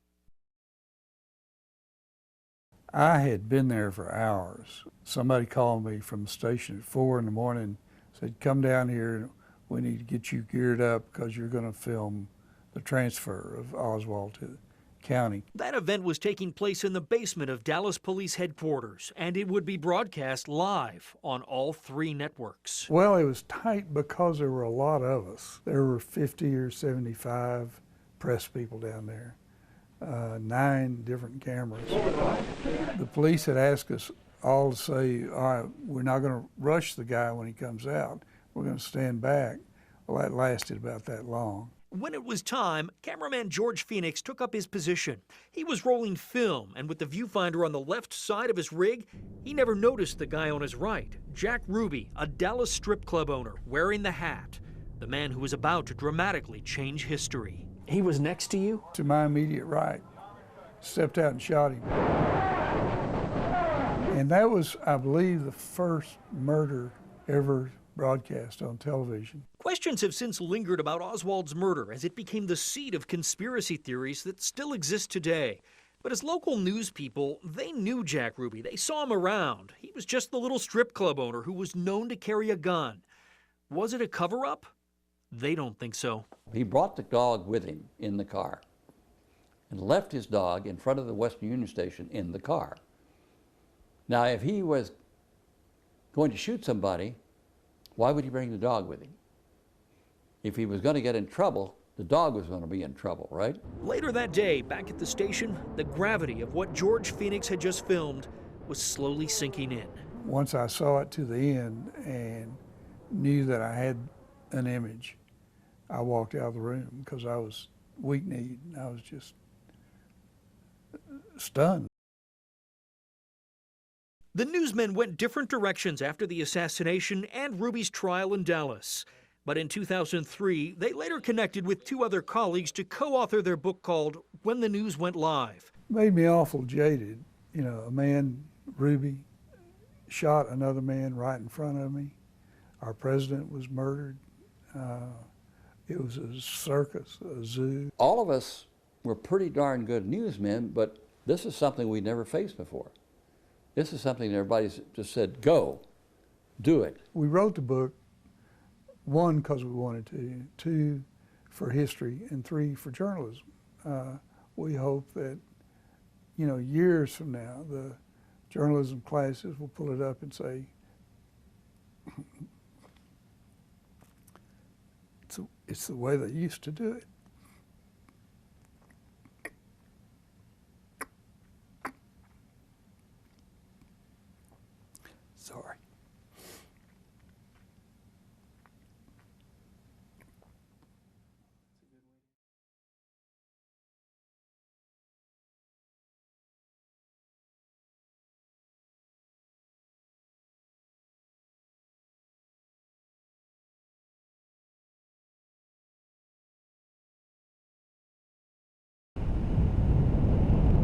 I had been there for hours. Somebody called me from the station at 4 in the morning, said, "Come down here, we need to get you geared up because you're going to film the transfer of Oswald to the county." That event was taking place in the basement of Dallas Police Headquarters, and it would be broadcast live on all 3 networks. Well, it was tight because there were a lot of us. There were 50 or 75 press people down there, 9 different cameras. The police had asked us all to say, "All right, we're not going to rush the guy when he comes out. We're going to stand back." Well, that lasted about that long. When it was time, cameraman George Phoenix took up his position. He was rolling film, and with the viewfinder on the left side of his rig, he never noticed the guy on his right, Jack Ruby, a Dallas strip club owner, wearing the hat, the man who was about to dramatically change history. He was next to you? To my immediate right. Stepped out and shot him. And that was, I believe, the first murder ever broadcast on television. Questions have since lingered about Oswald's murder as it became the seat of conspiracy theories that still exist today. But as local news people, they knew Jack Ruby. They saw him around. He was just the little strip club owner who was known to carry a gun. Was it a cover-up? They don't think so. He brought the dog with him in the car and left his dog in front of the Western Union Station in the car. Now, if he was going to shoot somebody, why would he bring the dog with him? If he was going to get in trouble, the dog was going to be in trouble, right? Later that day, back at the station, the gravity of what George Phoenix had just filmed was slowly sinking in. Once I saw it to the end and knew that I had an image, I walked out of the room because I was weak-kneed. I was just stunned. The newsmen went different directions after the assassination and Ruby's trial in Dallas. But in 2003, they later connected with 2 other colleagues to co-author their book called When the News Went Live. Made me awful jaded. You know, a man, Ruby, shot another man right in front of me. Our president was murdered. It was a circus, a zoo. All of us were pretty darn good newsmen, but this is something we'd never faced before. This is something that everybody's just said, go, do it. We wrote the book, one, because we wanted to, two, for history, and three, for journalism. We hope that, you know, years from now, the journalism classes will pull it up and say, it's the way they used to do it. Sorry.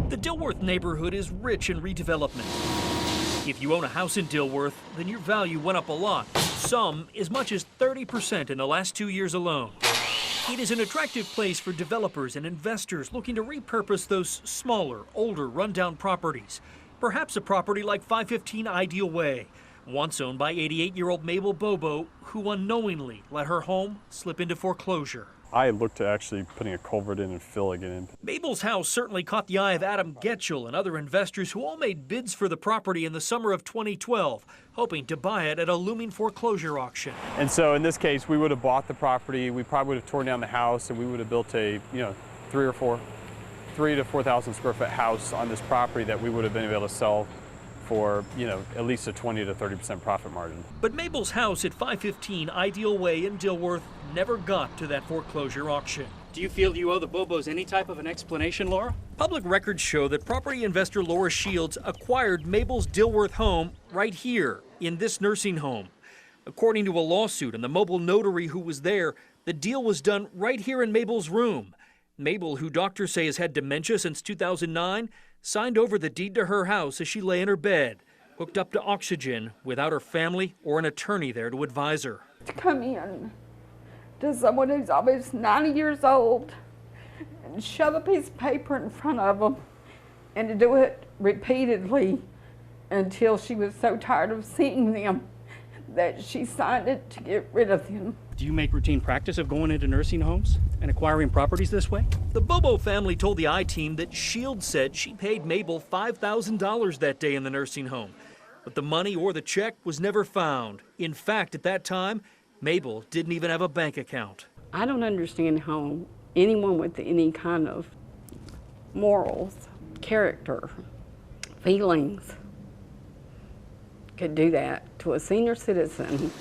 The Dilworth neighborhood is rich in redevelopment. If you own a house in Dilworth, then your value went up a lot, some as much as 30% in the last 2 years alone. It is an attractive place for developers and investors looking to repurpose those smaller, older, rundown properties. Perhaps a property like 515 Ideal Way, once owned by 88-year-old Mabel Bobo, who unknowingly let her home slip into foreclosure. I looked at actually putting a culvert in and filling it in. Mabel's house certainly caught the eye of Adam Getchell and other investors who all made bids for the property in the summer of 2012, hoping to buy it at a looming foreclosure auction. And so in this case, we would have bought the property, we probably would have torn down the house, and we would have built a, 3 to 4,000 square foot house on this property that we would have been able to sell for, at least a 20 to 30% profit margin. But Mabel's house at 515 Ideal Way in Dilworth never got to that foreclosure auction. Do you feel you owe the Bobos any type of an explanation, Laura? Public records show that property investor Laura Shields acquired Mabel's Dilworth home right here in this nursing home. According to a lawsuit and the mobile notary who was there, the deal was done right here in Mabel's room. Mabel, who doctors say has had dementia since 2009, signed over the deed to her house as she lay in her bed, hooked up to oxygen without her family or an attorney there to advise her. To come in to someone who's almost 90 years old and shove a piece of paper in front of them and to do it repeatedly until she was so tired of seeing them that she signed it to get rid of them. Do you make routine practice of going into nursing homes and acquiring properties this way? The Bobo family told the I-Team that Shields said she paid Mabel $5,000 that day in the nursing home, but the money or the check was never found. In fact, at that time, Mabel didn't even have a bank account. I don't understand how anyone with any kind of morals, character, feelings could do that to a senior citizen.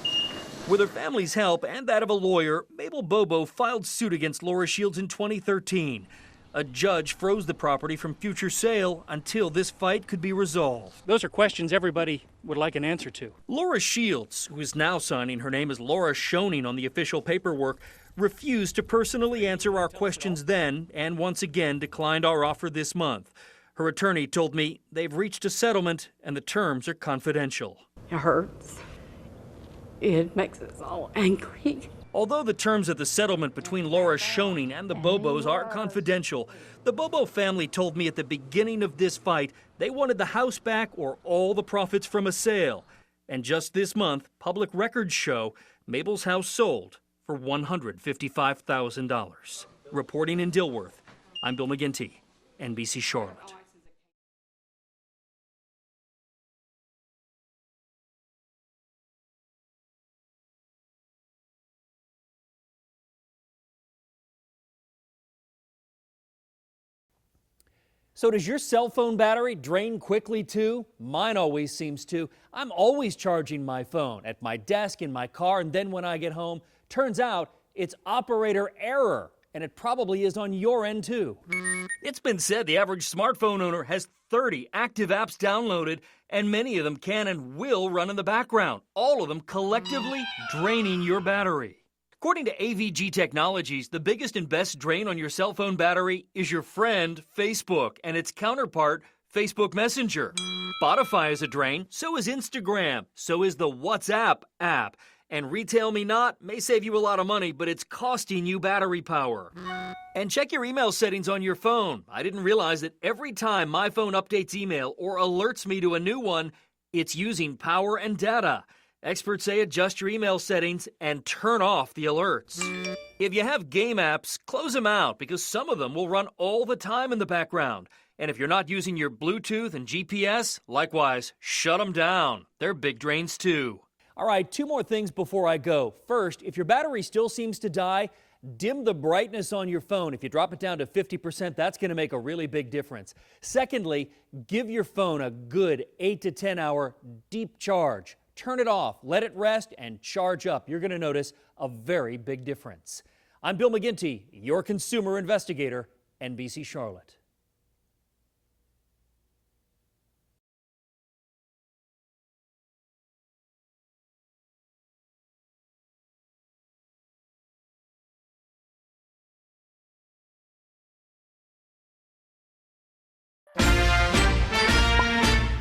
With her family's help and that of a lawyer, Mabel Bobo filed suit against Laura Shields in 2013. A judge froze the property from future sale until this fight could be resolved. Those are questions everybody would like an answer to. Laura Shields, who is now signing her name as Laura Schoening on the official paperwork, refused to personally answer our questions then and once again declined our offer this month. Her attorney told me they've reached a settlement and the terms are confidential. It hurts. It makes us all angry. Although the terms of the settlement between Laura Schoening and the Bobos are confidential, the Bobo family told me at the beginning of this fight they wanted the house back or all the profits from a sale. And just this month, public records show Mabel's house sold for $155,000. Reporting in Dilworth, I'm Bill McGinty, NBC Charlotte. So does your cell phone battery drain quickly too? Mine always seems to. I'm always charging my phone at my desk, in my car, and then when I get home, turns out it's operator error, and it probably is on your end too. It's been said the average smartphone owner has 30 active apps downloaded, and many of them can and will run in the background, all of them collectively draining your battery. According to AVG Technologies, the biggest and best drain on your cell phone battery is your friend, Facebook, and its counterpart, Facebook Messenger. Spotify is a drain, so is Instagram, so is the WhatsApp app. And retail me not may save you a lot of money, but it's costing you battery power. And check your email settings on your phone. I didn't realize that every time my phone updates email or alerts me to a new one, it's using power and data. Experts say adjust your email settings and turn off the alerts. If you have game apps, close them out because some of them will run all the time in the background. And if you're not using your Bluetooth and GPS, likewise, shut them down. They're big drains too. All right, 2 more things before I go. First, if your battery still seems to die, dim the brightness on your phone. If you drop it down to 50%, that's going to make a really big difference. Secondly, give your phone a good 8 to 10 hour deep charge. Turn it off, let it rest, and charge up. You're going to notice a very big difference. I'm Bill McGinty, your consumer investigator, NBC Charlotte.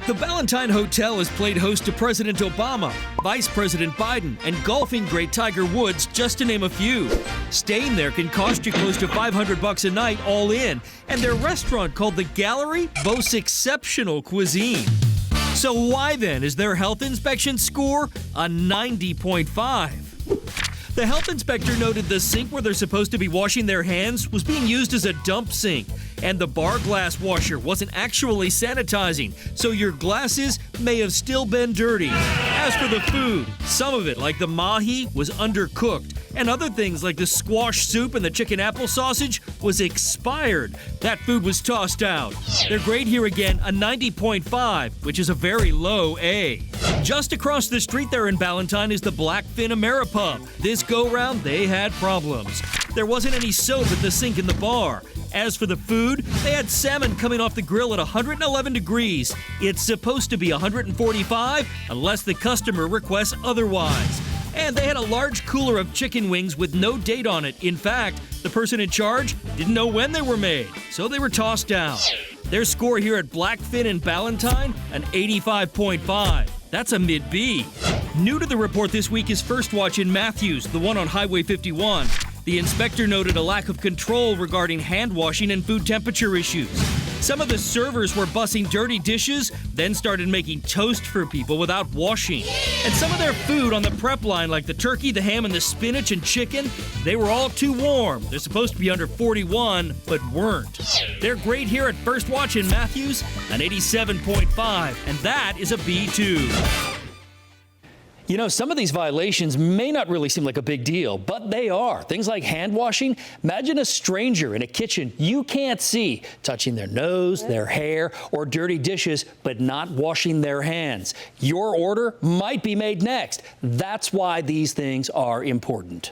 The Ballantine Hotel has played host to President Obama, Vice President Biden, and golfing great Tiger Woods, just to name a few. Staying there can cost you close to $500 a night all in, and their restaurant called The Gallery boasts exceptional cuisine. So why then is their health inspection score a 90.5? The health inspector noted the sink where they're supposed to be washing their hands was being used as a dump sink, and the bar glass washer wasn't actually sanitizing, so your glasses may have still been dirty. As for the food, some of it, like the mahi, was undercooked, and other things like the squash soup and the chicken apple sausage was expired. That food was tossed out. Their grade here again, a 90.5, which is a very low A. Just across the street there in Ballantine is the Blackfin Ameripub. This go-round, they had problems. There wasn't any soap at the sink in the bar. As for the food, they had salmon coming off the grill at 111 degrees. It's supposed to be 145 unless the customer requests otherwise. And they had a large cooler of chicken wings with no date on it. In fact, the person in charge didn't know when they were made, so they were tossed out. Their score here at Blackfin in Ballantine, an 85.5. That's a mid-B. New to the report this week is First Watch in Matthews, the one on Highway 51. The inspector noted a lack of control regarding hand washing and food temperature issues. Some of the servers were bussing dirty dishes, then started making toast for people without washing. And some of their food on the prep line, like the turkey, the ham, and the spinach and chicken, they were all too warm. They're supposed to be under 41, but weren't. Their grade here at First Watch in Matthews, an 87.5, and that is a B2. You know, some of these violations may not really seem like a big deal, but they are. Things like hand washing. Imagine a stranger in a kitchen you can't see touching their nose, their hair, or dirty dishes, but not washing their hands. Your order might be made next. That's why these things are important.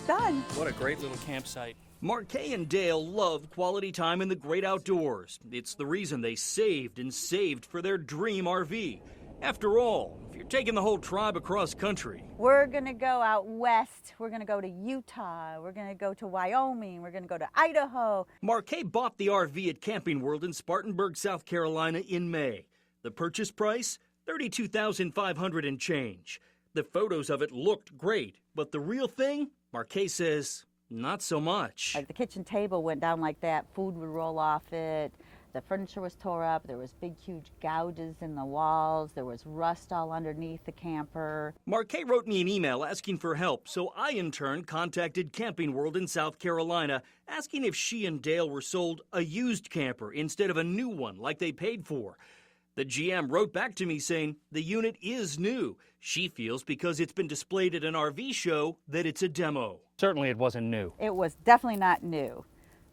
Done. What a great little campsite. Marquet and Dale love quality time in the great outdoors. It's the reason they saved and saved for their dream RV. After all, if you're taking the whole tribe across country, we're going to go out west. We're going to go to Utah. We're going to go to Wyoming. We're going to go to Idaho. Marquet bought the RV at Camping World in Spartanburg, South Carolina in May. The purchase price, $32,500 and change. The photos of it looked great, but the real thing, Marquet says, not so much. The kitchen table went down like that. Food would roll off it. The furniture was tore up. There was big, huge gouges in the walls. There was rust all underneath the camper. Marquet wrote me an email asking for help, so I in turn contacted Camping World in South Carolina, asking if she and Dale were sold a used camper instead of a new one like they paid for. The GM wrote back to me saying the unit is new. She feels because it's been displayed at an RV show that it's a demo. Certainly it wasn't new. It was definitely not new.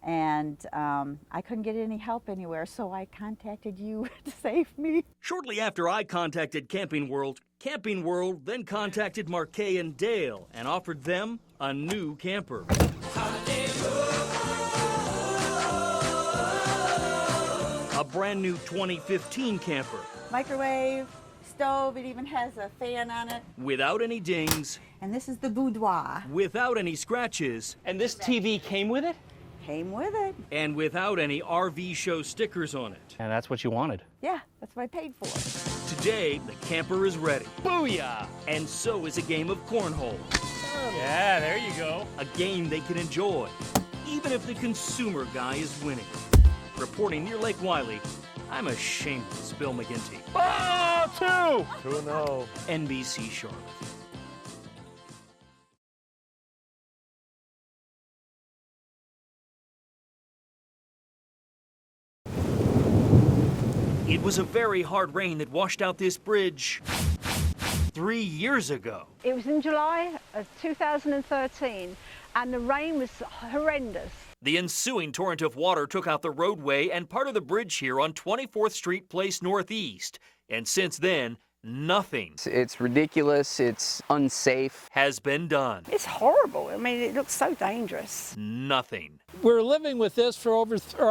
And I couldn't get any help anywhere, so I contacted you to save me. Shortly after I contacted Camping World then contacted Marquet and Dale and offered them a new camper. A brand new 2015 camper. Microwave, stove. It even has a fan on it. Without any dings. And this is the boudoir. Without any scratches. And this TV came with it? Came with it. And without any RV show stickers on it. And that's what you wanted. Yeah, that's what I paid for. Today, the camper is ready. Booyah! And so is a game of cornhole. Yeah, there you go. A game they can enjoy, even if the consumer guy is winning. Reporting near Lake Wiley, I'm a shameless Bill McGinty. Oh, 2-0. NBC Charlotte. It was a very hard rain that washed out this bridge 3 years ago. It was in July of 2013 and the rain was horrendous. The ensuing torrent of water took out the roadway and part of the bridge here on 24th Street Place Northeast. And since then, nothing. It's ridiculous, it's unsafe. Has been done. It's horrible. I mean, it looks so dangerous. Nothing. We're living with this for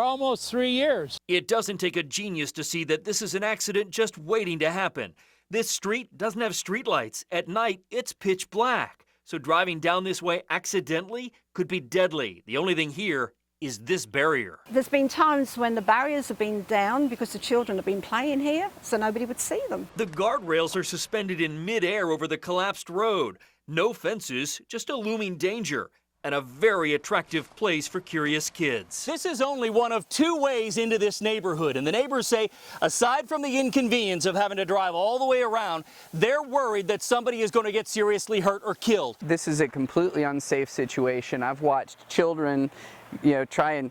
almost 3 years. It doesn't take a genius to see that this is an accident just waiting to happen. This street doesn't have streetlights. At night, it's pitch black. So driving down this way accidentally could be deadly. The only thing here is this barrier. There's been times when the barriers have been down because the children have been playing here, so nobody would see them. The guardrails are suspended in midair over the collapsed road. No fences, just a looming danger. And a very attractive place for curious kids. This is only one of 2 ways into this neighborhood, and the neighbors say, aside from the inconvenience of having to drive all the way around, they're worried that somebody is going to get seriously hurt or killed. This is a completely unsafe situation. I've watched children, try and,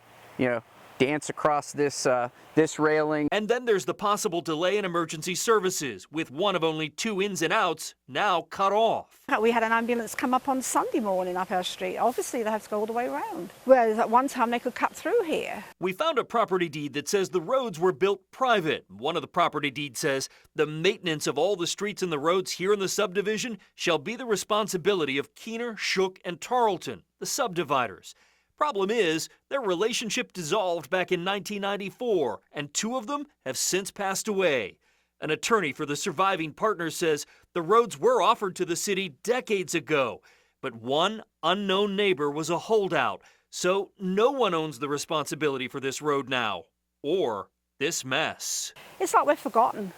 dance across this railing. And then there's the possible delay in emergency services, with one of only 2 ins and outs now cut off. We had an ambulance come up on Sunday morning up our street. Obviously, they had to go all the way around. Whereas at one time, they could cut through here. We found a property deed that says the roads were built private. One of the property deeds says the maintenance of all the streets and the roads here in the subdivision shall be the responsibility of Keener, Shook, and Tarleton, the subdividers. Problem is, their relationship dissolved back in 1994, and 2 of them have since passed away. An attorney for the surviving partners says the roads were offered to the city decades ago, but one unknown neighbor was a holdout, so no one owns the responsibility for this road now, or this mess. It's like we're forgotten.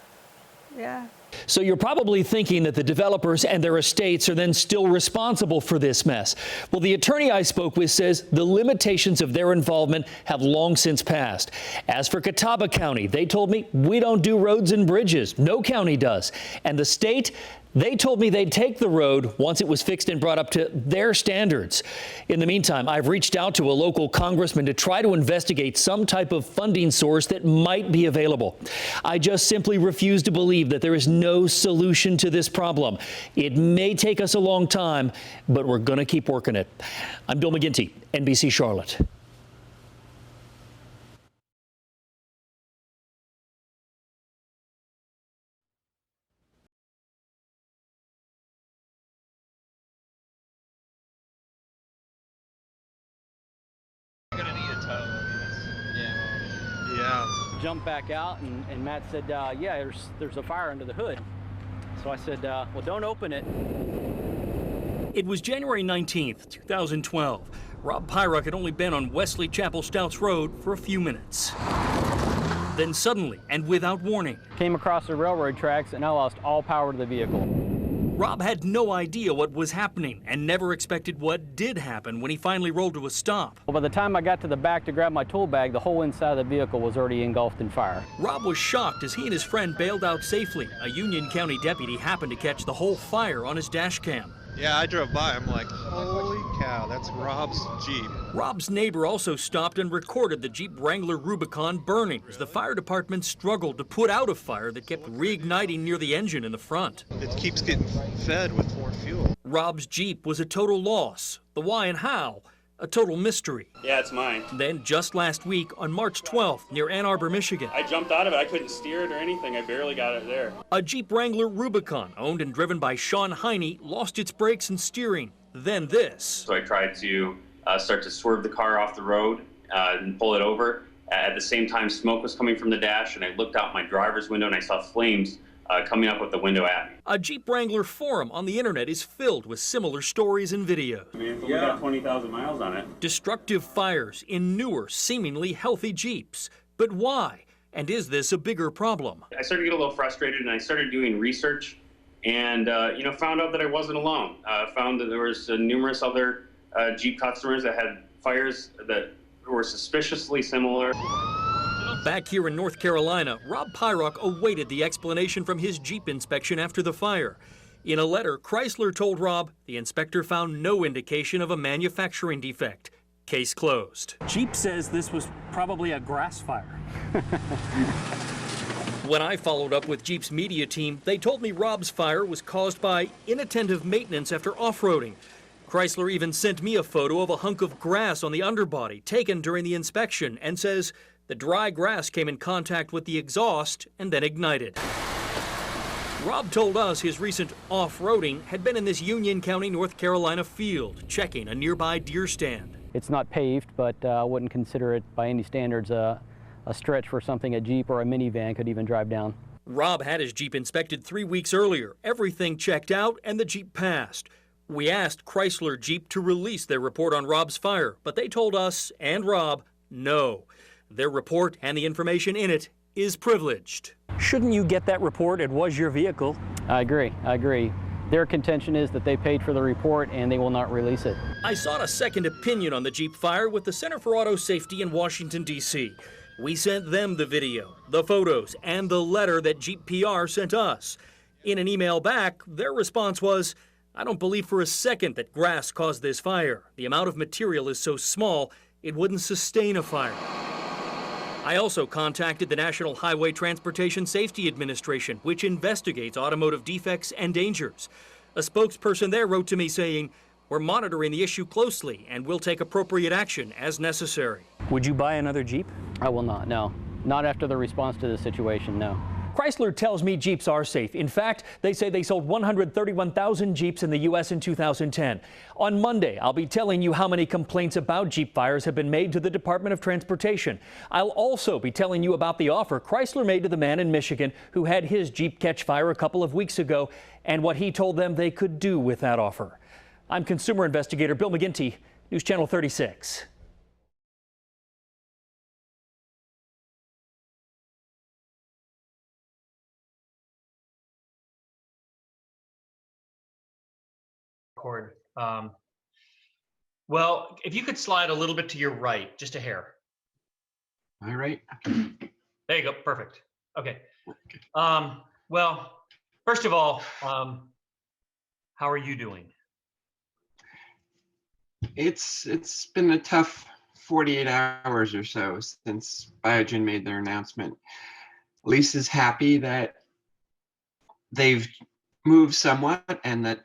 Yeah. So you're probably thinking that the developers and their estates are then still responsible for this mess. Well, the attorney I spoke with says the limitations of their involvement have long since passed. As for Catawba County, they told me we don't do roads and bridges. No county does. And the state, they told me they'd take the road once it was fixed and brought up to their standards. In the meantime, I've reached out to a local congressman to try to investigate some type of funding source that might be available. I just simply refuse to believe that there is no solution to this problem. It may take us a long time, but we're going to keep working it. I'm Bill McGinty, NBC Charlotte. Jumped back out, and Matt said, yeah, there's a fire under the hood. So I said, well, don't open it. It was January 19th, 2012. Rob Pyruck had only been on Wesley Chapel Stouts Road for a few minutes. Then suddenly, and without warning, Came across the railroad tracks, and I lost all power to the vehicle. Rob had no idea what was happening and never expected what did happen when he finally rolled to a stop. Well, by the time I got to the back to grab my tool bag, the whole inside of the vehicle was already engulfed in fire. Rob was shocked as he and his friend bailed out safely. A Union County deputy happened to catch the whole fire on his dash cam. Yeah, I drove by. I'm like, holy cow, that's Rob's Jeep. Rob's neighbor also stopped and recorded the Jeep Wrangler Rubicon burning as the fire department struggled to put out a fire that kept reigniting near the engine in the front. It keeps getting fed with more fuel. Rob's Jeep was a total loss. The why and how, a total mystery. Yeah, it's mine. Then just last week, on March 12th, near Ann Arbor, Michigan, I jumped out of it. I couldn't steer it or anything. I barely got it there. a Jeep Wrangler Rubicon, owned and driven by Sean Heine, lost its brakes and steering. Then this. So I tried to start to swerve the car off the road and pull it over. At the same time, smoke was coming from the dash, and I looked out my driver's window and I saw flames coming up with the window at me. A Jeep Wrangler forum on the internet is filled with similar stories and videos. I mean, it's only got 20,000 miles on it. Destructive fires in newer, seemingly healthy Jeeps. But why? And is this a bigger problem? I started to get a little frustrated, and I started doing research, and found out that I wasn't alone. Found that there was numerous other Jeep customers that had fires that were suspiciously similar. Back here in North Carolina, Rob Pyrock awaited the explanation from his Jeep inspection after the fire. In a letter, Chrysler told Rob the inspector found no indication of a manufacturing defect. Case closed. Jeep says this was probably a grass fire. When I followed up with Jeep's media team, they told me Rob's fire was caused by inattentive maintenance after off-roading. Chrysler even sent me a photo of a hunk of grass on the underbody taken during the inspection and says the dry grass came in contact with the exhaust and then ignited. Rob told us his recent off-roading had been in this Union County, North Carolina field, checking a nearby deer stand. It's not paved, but I wouldn't consider it by any standards a stretch for something a Jeep or a minivan could even drive down. Rob had his Jeep inspected 3 weeks earlier. Everything checked out and the Jeep passed. We asked Chrysler Jeep to release their report on Rob's fire, but they told us and Rob, no. Their report and the information in it is privileged. Shouldn't you get that report? It was your vehicle. I agree. Their contention is that they paid for the report and they will not release it. I sought a second opinion on the Jeep fire with the Center for Auto Safety in Washington, D.C. We sent them the video, the photos, and the letter that Jeep PR sent us. In an email back, their response was, I don't believe for a second that grass caused this fire. The amount of material is so small, it wouldn't sustain a fire. I also contacted the National Highway Transportation Safety Administration, which investigates automotive defects and dangers. A spokesperson there wrote to me saying, we're monitoring the issue closely and will take appropriate action as necessary. Would you buy another Jeep? I will not, no. Not after the response to the situation, no. Chrysler tells me Jeeps are safe. In fact, they say they sold 131,000 Jeeps in the U.S. in 2010. On Monday, I'll be telling you how many complaints about Jeep fires have been made to the Department of Transportation. I'll also be telling you about the offer Chrysler made to the man in Michigan who had his Jeep catch fire a couple of weeks ago and what he told them they could do with that offer. I'm consumer investigator Bill McGinty, News Channel 36. Well, if you could slide a little bit to your right, just a hair. All right. There you go. Perfect. Okay. Well, first of all, how are you doing? It's been a tough 48 hours or so since Biogen made their announcement. Lisa's happy that they've moved somewhat and that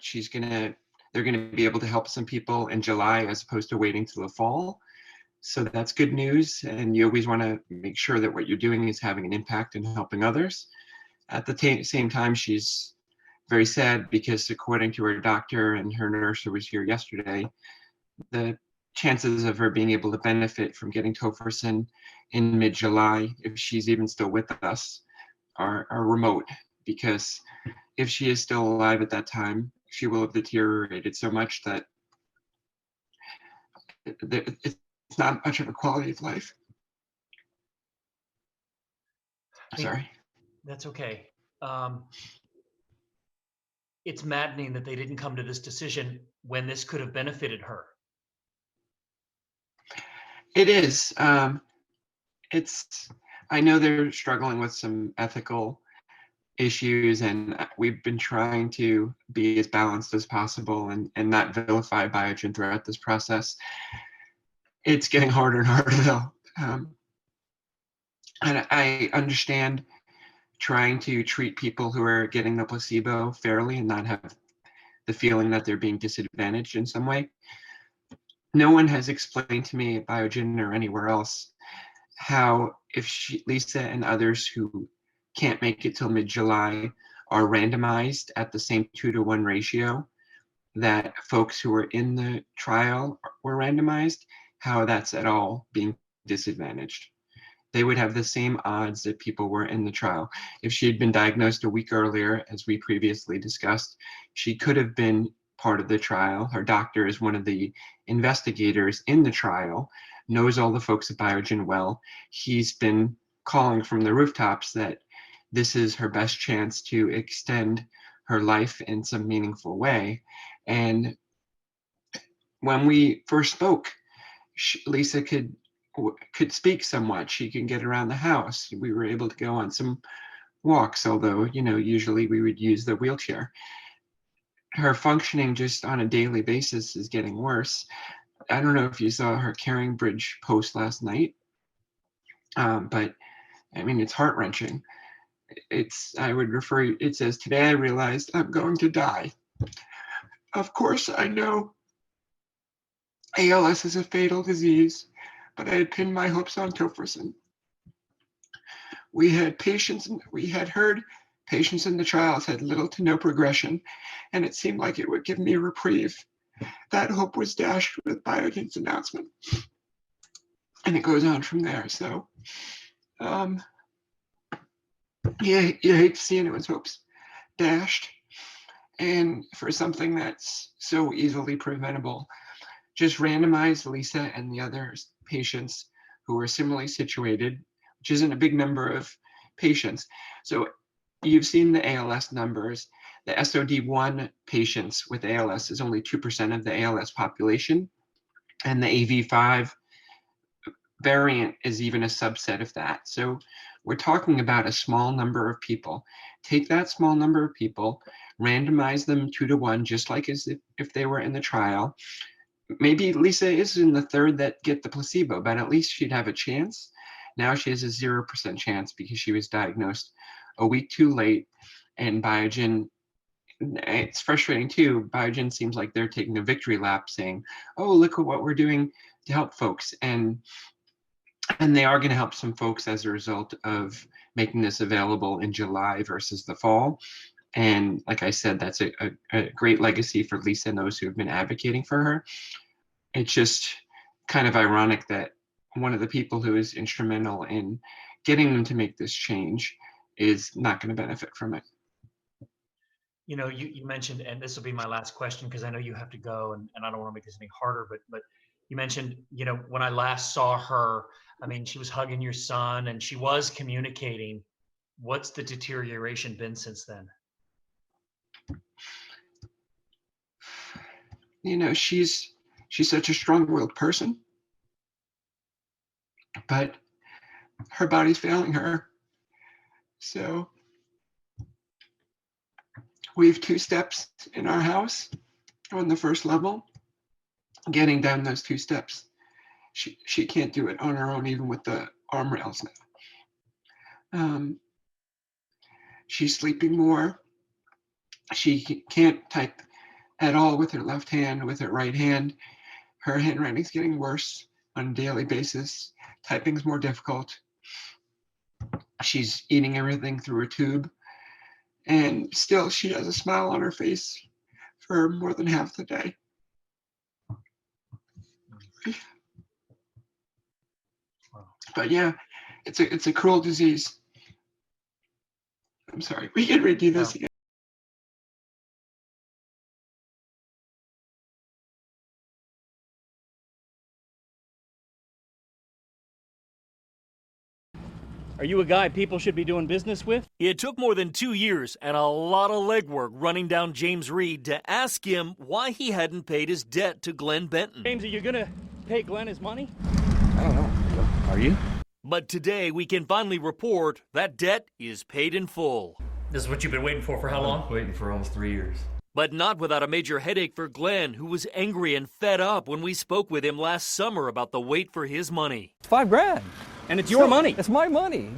they're gonna be able to help some people in July as opposed to waiting till the fall. So that's good news, and you always want to make sure that what you're doing is having an impact and helping others. At the same time, she's very sad because according to her doctor and her nurse who was here yesterday, the chances of her being able to benefit from getting tofersen in mid-July, if she's even still with us, are remote, because if she is still alive at that time, she will have deteriorated so much that it's not much of a quality of life. Sorry. That's okay. It's maddening that they didn't come to this decision when this could have benefited her. It is. I know they're struggling with some ethical issues, and we've been trying to be as balanced as possible and not vilify Biogen throughout this process. It's getting harder and harder though. And I understand trying to treat people who are getting the placebo fairly and not have the feeling that they're being disadvantaged in some way. No one has explained to me at Biogen or anywhere else how if Lisa and others who can't make it till mid-July are randomized at the same 2-to-1 ratio that folks who were in the trial were randomized, how that's at all being disadvantaged. they would have the same odds that people were in the trial. If she had been diagnosed a week earlier, as we previously discussed, she could have been part of the trial. Her doctor is one of the investigators in the trial, knows all the folks at Biogen well. He's been calling from the rooftops that this is her best chance to extend her life in some meaningful way. And when we first spoke, Lisa could speak somewhat. She can get around the house. We were able to go on some walks, although, usually we would use the wheelchair. Her functioning just on a daily basis is getting worse. I don't know if you saw her Caring Bridge post last night, but I mean, it's heart-wrenching. It says, "Today I realized I'm going to die. Of course, I know ALS is a fatal disease, but I had pinned my hopes on tofersen. We had heard patients in the trials had little to no progression, and it seemed like it would give me a reprieve. That hope was dashed with Biogen's announcement." And it goes on from there. So, you hate to see anyone's hopes dashed. And for something that's so easily preventable, just randomize Lisa and the other patients who are similarly situated, which isn't a big number of patients. So you've seen the ALS numbers. The SOD1 patients with ALS is only 2% of the ALS population, and the AV5 variant is even a subset of that. So we're talking about a small number of people. Take that small number of people, randomize them 2-to-1, just like as if they were in the trial. Maybe Lisa is in the third that get the placebo, but at least she'd have a chance. Now she has a 0% chance because she was diagnosed a week too late. And Biogen, it's frustrating too, Biogen seems like they're taking a victory lap saying, "Oh, look at what we're doing to help folks." And they are going to help some folks as a result of making this available in July versus the fall. And like I said, that's a great legacy for Lisa and those who have been advocating for her. It's just kind of ironic that one of the people who is instrumental in getting them to make this change is not going to benefit from it. You mentioned, and this will be my last question because I know you have to go, and I don't want to make this any harder, but you mentioned, when I last saw her, I mean, she was hugging your son and she was communicating. What's the deterioration been since then? She's such a strong-willed person, but her body's failing her. So we have 2 steps in our house on the first level. Getting down those 2 steps, she can't do it on her own, even with the arm rails now. She's sleeping more. She can't type at all with her left hand, with her right hand. Her handwriting's getting worse on a daily basis. Typing's more difficult. She's eating everything through a tube. And still, she has a smile on her face for more than half the day. But yeah, it's a cruel disease. I'm sorry, we can redo this again. Are you a guy people should be doing business with? It took more than 2 years and a lot of legwork running down James Reed to ask him why he hadn't paid his debt to Glenn Benton. James, are you gonna pay Glenn his money? I don't know. Are you? But today we can finally report that debt is paid in full. This is what you've been waiting for how long? Waiting for almost 3 years. But not without a major headache for Glenn, who was angry and fed up when we spoke with him last summer about the wait for his money. It's $5,000. And it's your money. It's my money.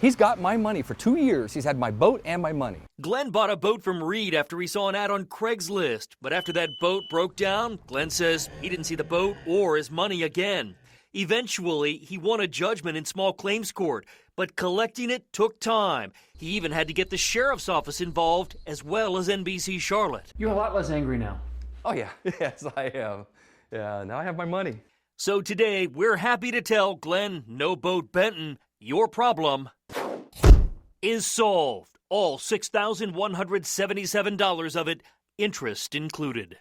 He's got my money for 2 years. He's had my boat and my money. Glenn bought a boat from Reed after he saw an ad on Craigslist. But after that boat broke down, Glenn says he didn't see the boat or his money again. Eventually, he won a judgment in small claims court, but collecting it took time. He even had to get the sheriff's office involved, as well as NBC Charlotte. You're a lot less angry now. Oh, yeah. Yes, I am. Yeah, now I have my money. So today, we're happy to tell Glenn No Boat Benton your problem is solved. All $6,177 of it, interest included.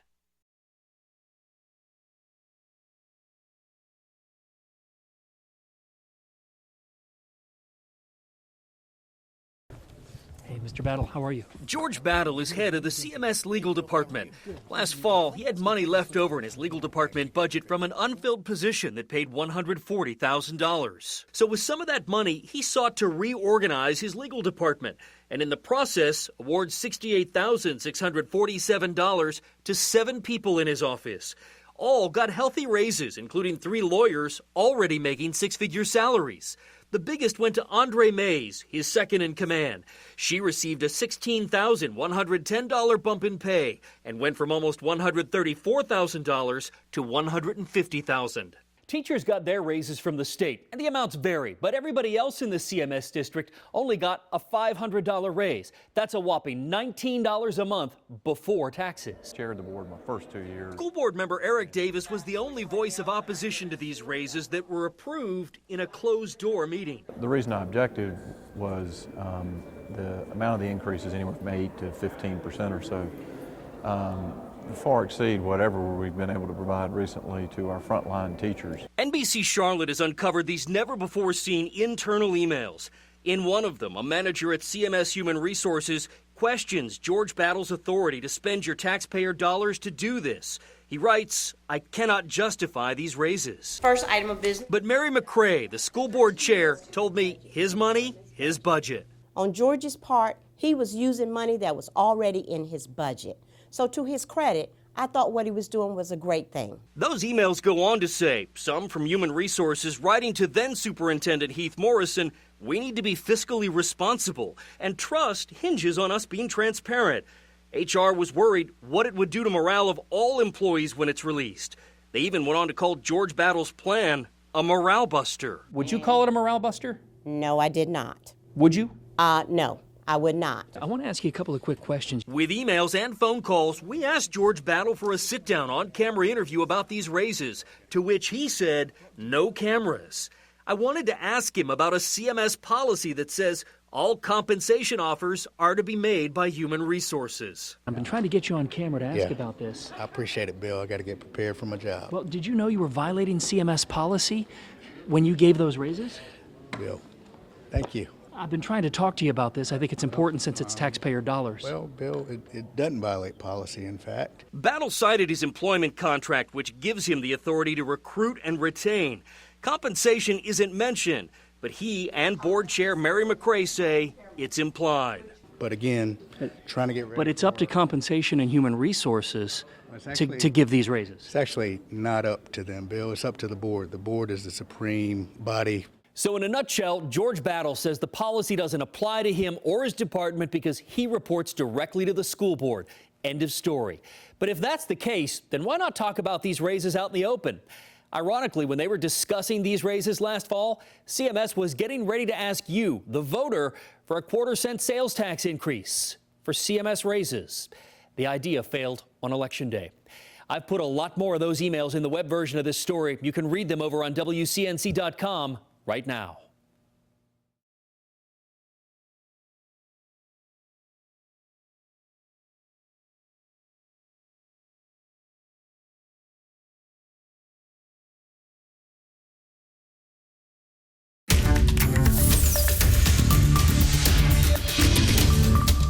Hey, Mr. Battle, how are you? George Battle is head of the CMS legal department. Last fall, he had money left over in his legal department budget from an unfilled position that paid $140,000. So with some of that money, he sought to reorganize his legal department, and in the process, award $68,647 to 7 people in his office. All got healthy raises, including 3 lawyers already making 6-figure salaries. The biggest went to Andre Mays, his second in command. She received a $16,110 bump in pay and went from almost $134,000 to $150,000. Teachers got their raises from the state, and the amounts vary, but everybody else in the CMS district only got a $500 raise. That's a whopping $19 a month before taxes. Chaired the board my first 2 years. School board member Eric Davis was the only voice of opposition to these raises that were approved in a closed-door meeting. The reason I objected was the amount of the increase is anywhere from 8 to 15% or so. Far exceed whatever we've been able to provide recently to our frontline teachers. NBC Charlotte has uncovered these never-before-seen internal emails. In one of them, a manager at CMS Human Resources questions George Battle's authority to spend your taxpayer dollars to do this. He writes, "I cannot justify these raises." First item of business. But Mary McCrae, the school board chair, told me his money, his budget. On George's part, he was using money that was already in his budget. So to his credit, I thought what he was doing was a great thing. Those emails go on to say, some from Human Resources writing to then Superintendent Heath Morrison, we need to be fiscally responsible, and trust hinges on us being transparent. HR was worried what it would do to morale of all employees when it's released. They even went on to call George Battle's plan a morale buster. Would you call it a morale buster? No, I did not. Would you? No, I would not. I want to ask you a couple of quick questions. With emails and phone calls, we asked George Battle for a sit-down on-camera interview about these raises, to which he said, no cameras. I wanted to ask him about a CMS policy that says all compensation offers are to be made by Human Resources. I've been trying to get you on camera to ask about this. I appreciate it, Bill. I got to get prepared for my job. Well, did you know you were violating CMS policy when you gave those raises? Bill, thank you. I've been trying to talk to you about this. I think it's important since it's taxpayer dollars. Well, Bill, it doesn't violate policy, in fact. Battle cited his employment contract, which gives him the authority to recruit and retain. Compensation isn't mentioned, but he and board chair Mary McCrae say it's implied. But again, trying to get ready. But it's up to Compensation and Human Resources to give these raises. It's actually not up to them, Bill. It's up to the board. The board is the supreme body. So in a nutshell, George Battle says the policy doesn't apply to him or his department because he reports directly to the school board. End of story. But if that's the case, then why not talk about these raises out in the open? Ironically, when they were discussing these raises last fall, CMS was getting ready to ask you, the voter, for a 1/4-cent sales tax increase for CMS raises. The idea failed on Election Day. I've put a lot more of those emails in the web version of this story. You can read them over on WCNC.com right now.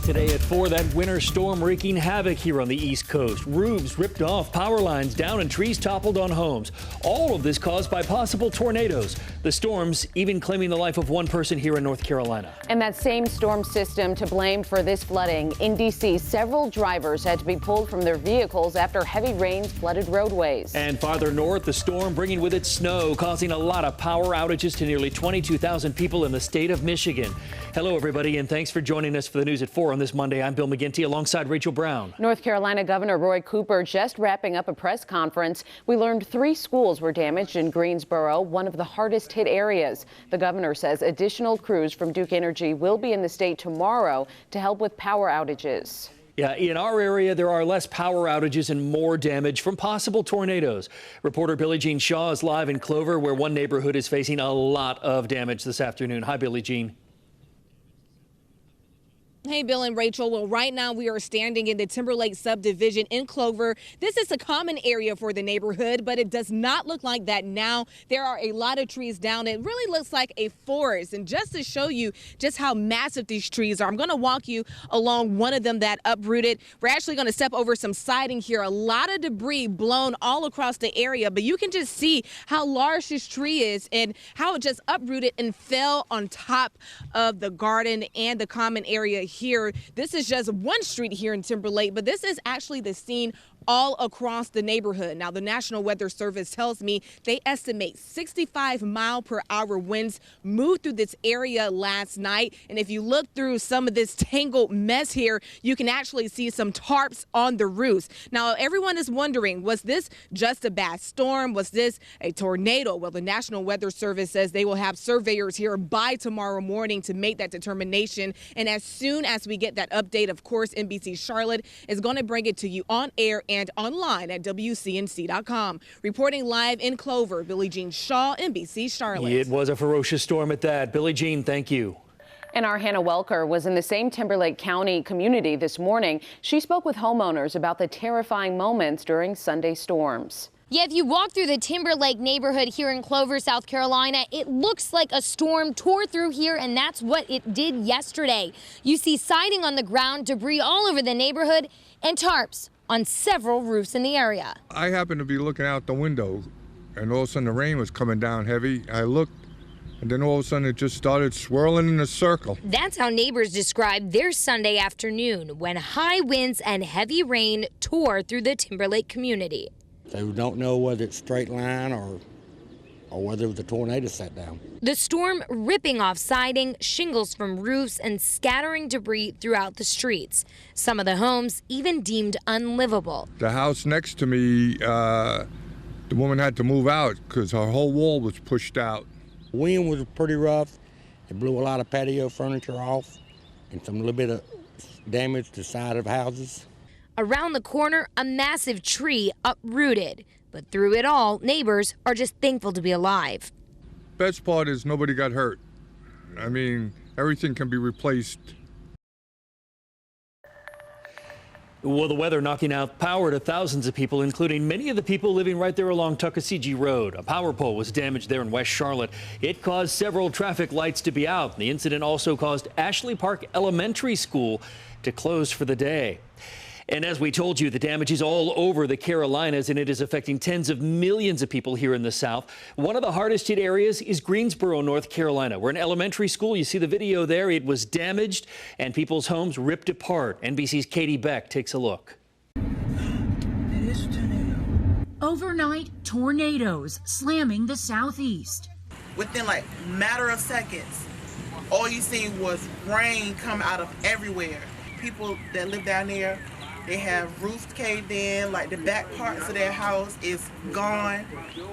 Today at 4, that winter storm wreaking havoc here on the East Coast. Roofs ripped off, power lines down, and trees toppled on homes. All of this caused by possible tornadoes. The storms even claiming the life of one person here in North Carolina. And that same storm system to blame for this flooding. In D.C., several drivers had to be pulled from their vehicles after heavy rains flooded roadways. And farther north, the storm bringing with it snow, causing a lot of power outages to nearly 22,000 people in the state of Michigan. Hello, everybody, and thanks for joining us for the news at 4 on this Monday. I'm Bill McGinty alongside Rachel Brown. North Carolina Governor Roy Cooper just wrapping up a press conference. We learned 3 schools were damaged in Greensboro, one of the hardest hit areas. The governor says additional crews from Duke Energy will be in the state tomorrow to help with power outages. Yeah, in our area, there are less power outages and more damage from possible tornadoes. Reporter Billie Jean Shaw is live in Clover, where one neighborhood is facing a lot of damage this afternoon. Hi, Billie Jean. Hey, Bill and Rachel. Well, right now we are standing in the Timberlake subdivision in Clover. This is a common area for the neighborhood, but it does not look like that now. There are a lot of trees down. It really looks like a forest. And just to show you just how massive these trees are, I'm going to walk you along one of them that uprooted. We're actually going to step over some siding here. A lot of debris blown all across the area, but you can just see how large this tree is and how it just uprooted and fell on top of the garden and the common area here. This is just one street here in Timberlake, but this is actually the scene all across the neighborhood. Now, the National Weather Service tells me they estimate 65-mile-per-hour winds moved through this area last night. And if you look through some of this tangled mess here, you can actually see some tarps on the roofs. Now, everyone is wondering, was this just a bad storm? Was this a tornado? Well, the National Weather Service says they will have surveyors here by tomorrow morning to make that determination. And as soon as we get that update, of course, NBC Charlotte is going to bring it to you on air and online at WCNC.com. Reporting live in Clover, Billie Jean Shaw, NBC Charlotte. It was a ferocious storm at that. Billie Jean, thank you. And our Hannah Welker was in the same Timberlake County community this morning. She spoke with homeowners about the terrifying moments during Sunday storms. Yeah, if you walk through the Timberlake neighborhood here in Clover, South Carolina, it looks like a storm tore through here, and that's what it did yesterday. You see siding on the ground, debris all over the neighborhood, and tarps on several roofs in the area. I happened to be looking out the window, and all of a sudden the rain was coming down heavy. I looked, and then all of a sudden it just started swirling in a circle. That's how neighbors described their Sunday afternoon when high winds and heavy rain tore through the Timberlake community. They don't know whether it's straight line or whether the tornado sat down. The storm ripping off siding, shingles from roofs, and scattering debris throughout the streets. Some of the homes even deemed unlivable. The house next to me, the woman had to move out because her whole wall was pushed out. The wind was pretty rough. It blew a lot of patio furniture off and some little bit of damage to the side of houses. Around the corner, a massive tree uprooted. But through it all, neighbors are just thankful to be alive. Best part is nobody got hurt. I mean, everything can be replaced. Well, the weather knocking out power to thousands of people, including many of the people living right there along Tuckasegee Road. A power pole was damaged there in West Charlotte. It caused several traffic lights to be out. The incident also caused Ashley Park Elementary School to close for the day. And as we told you, the damage is all over the Carolinas, and it is affecting tens of millions of people here in the South. One of the hardest hit areas is Greensboro, North Carolina, where an elementary school, you see the video there, it was damaged and people's homes ripped apart. NBC's Katie Beck takes a look. Overnight tornadoes slamming the southeast. Within like matter of seconds, all you seen was rain come out of everywhere. People that live down there, they have roofs caved in, like the back parts of their house is gone,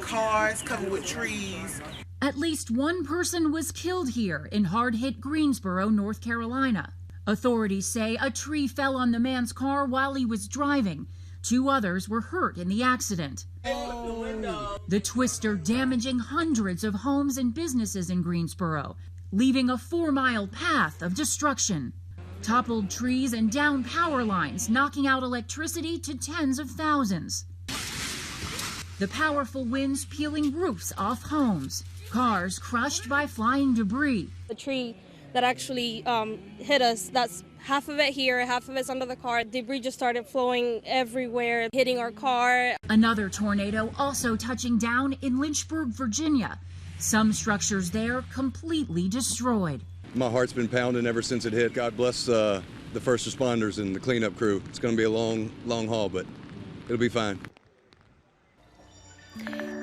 cars covered with trees. At least one person was killed here in hard-hit Greensboro, North Carolina. Authorities say a tree fell on the man's car while he was driving. 2 others were hurt in the accident. The twister damaging hundreds of homes and businesses in Greensboro, leaving a 4-mile path of destruction. Toppled trees and down power lines, knocking out electricity to tens of thousands. The powerful winds peeling roofs off homes. Cars crushed by flying debris. The tree that actually hit us, that's half of it here, half of it's under the car. Debris just started flowing everywhere, hitting our car. Another tornado also touching down in Lynchburg, Virginia. Some structures there completely destroyed. My heart's been pounding ever since it hit. God bless the first responders and the cleanup crew. It's going to be a long, long haul, but it'll be fine.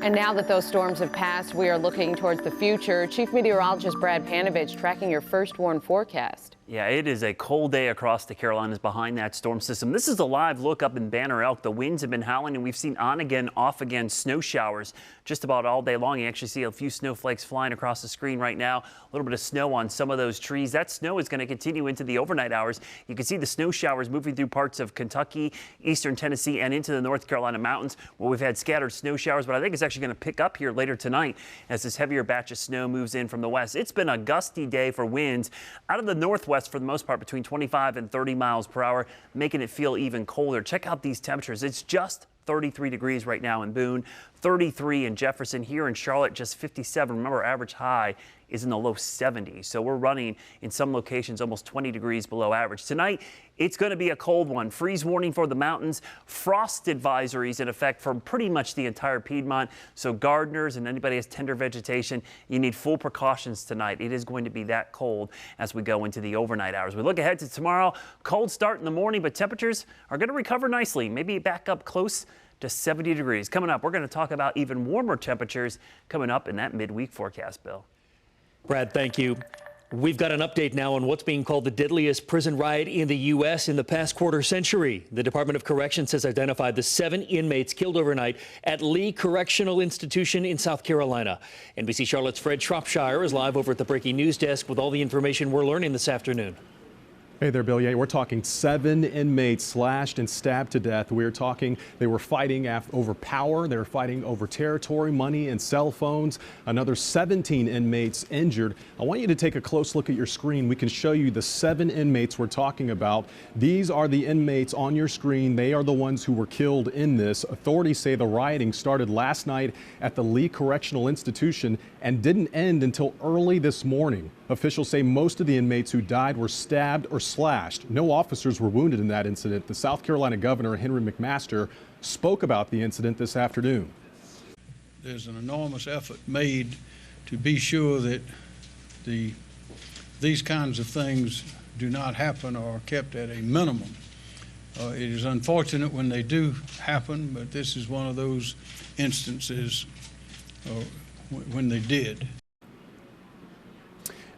And now that those storms have passed, we are looking towards the future. Chief Meteorologist Brad Panovich tracking your first warn forecast. Yeah, it is a cold day across the Carolinas behind that storm system. This is a live look up in Banner Elk. The winds have been howling, and we've seen on again, off again snow showers just about all day long. You actually see a few snowflakes flying across the screen right now. A little bit of snow on some of those trees. That snow is going to continue into the overnight hours. You can see the snow showers moving through parts of Kentucky, eastern Tennessee, and into the North Carolina mountains, where we've had scattered snow showers. But I think it's actually going to pick up here later tonight as this heavier batch of snow moves in from the west. It's been a gusty day for winds out of the northwest for the most part, between 25 and 30 miles per hour, making it feel even colder. Check out these temperatures. It's just 33 degrees right now in Boone, 33 in Jefferson. Here in Charlotte, just 57. Remember, our average high is in the low 70s. So we're running in some locations almost 20 degrees below average. Tonight, it's going to be a cold one. Freeze warning for the mountains. Frost advisories in effect for pretty much the entire Piedmont. So gardeners and anybody who has tender vegetation, you need full precautions tonight. It is going to be that cold as we go into the overnight hours. We look ahead to tomorrow. Cold start in the morning, but temperatures are going to recover nicely. Maybe back up close to 70 degrees. Coming up, we're going to talk about even warmer temperatures coming up in that midweek forecast, Bill. Brad, thank you. We've got an update now on what's being called the deadliest prison riot in the U.S. in the past quarter century. The Department of Corrections has identified the 7 inmates killed overnight at Lee Correctional Institution in South Carolina. NBC Charlotte's Fred Shropshire is live over at the breaking news desk with all the information we're learning this afternoon. Hey there, Bill. Yeah, we're talking 7 inmates slashed and stabbed to death. We're talking they were fighting over power. They were fighting over territory, money, and cell phones. Another 17 inmates injured. I want you to take a close look at your screen. We can show you the 7 inmates we're talking about. These are the inmates on your screen. They are the ones who were killed in this. Authorities say the rioting started last night at the Lee Correctional Institution and didn't end until early this morning. Officials say most of the inmates who died were stabbed or slashed. No officers were wounded in that incident. The South Carolina governor, Henry McMaster, spoke about the incident this afternoon. There's an enormous effort made to be sure that these kinds of things do not happen or are kept at a minimum. It is unfortunate when they do happen, but this is one of those instances when they did.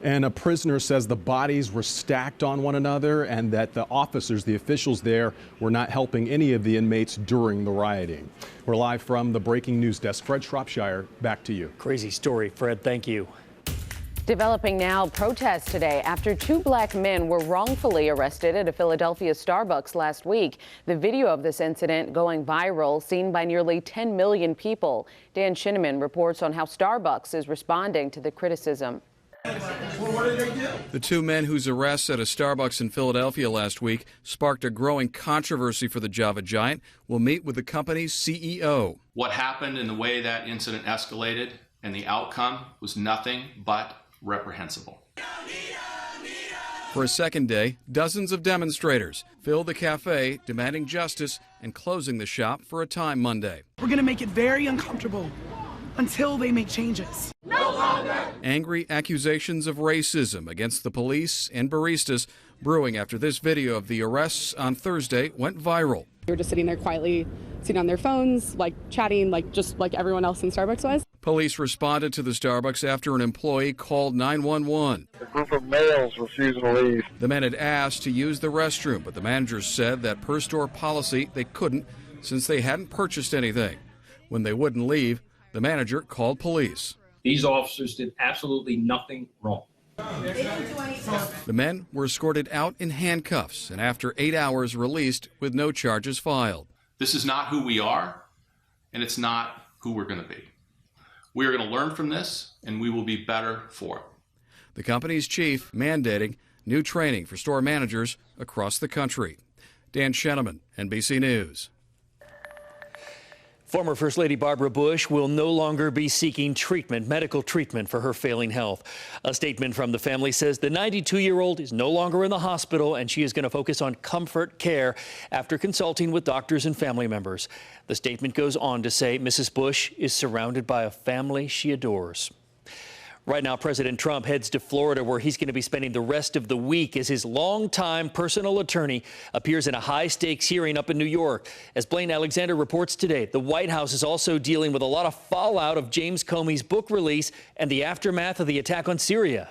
And a prisoner says the bodies were stacked on one another and that the officers, the officials there, were not helping any of the inmates during the rioting. We're live from the breaking news desk. Fred Shropshire, back to you. Crazy story, Fred. Thank you. Developing now, protests today after 2 black men were wrongfully arrested at a Philadelphia Starbucks last week. The video of this incident going viral, seen by nearly 10 million people. Dan Shinneman reports on how Starbucks is responding to the criticism. The 2 men whose arrests at a Starbucks in Philadelphia last week sparked a growing controversy for the Java giant. Will meet with the company's CEO. What happened and the way that incident escalated and the outcome was nothing but reprehensible. For a second day, dozens of demonstrators filled the cafe demanding justice and closing the shop for a time Monday. We're going to make it very uncomfortable until they make changes. No longer! Angry accusations of racism against the police and baristas brewing after this video of the arrests on Thursday went viral. They were just sitting there quietly, sitting on their phones, chatting, just like everyone else in Starbucks was. Police responded to the Starbucks after an employee called 911. A group of males refused to leave. The men had asked to use the restroom, but the managers said that per store policy they couldn't since they hadn't purchased anything. When they wouldn't leave, the manager called police. These officers did absolutely nothing wrong. The men were escorted out in handcuffs and after 8 hours released with no charges filed. This is not who we are, and it's not who we're going to be. We are going to learn from this, and we will be better for it. The company's chief mandating new training for store managers across the country. Dan Shinneman, NBC News. Former First Lady Barbara Bush will no longer be seeking medical treatment for her failing health. A statement from the family says the 92-year-old is no longer in the hospital and she is going to focus on comfort care after consulting with doctors and family members. The statement goes on to say Mrs. Bush is surrounded by a family she adores. Right now, President Trump heads to Florida, where he's going to be spending the rest of the week as his longtime personal attorney appears in a high-stakes hearing up in New York. As Blaine Alexander reports today, the White House is also dealing with a lot of fallout of James Comey's book release and the aftermath of the attack on Syria.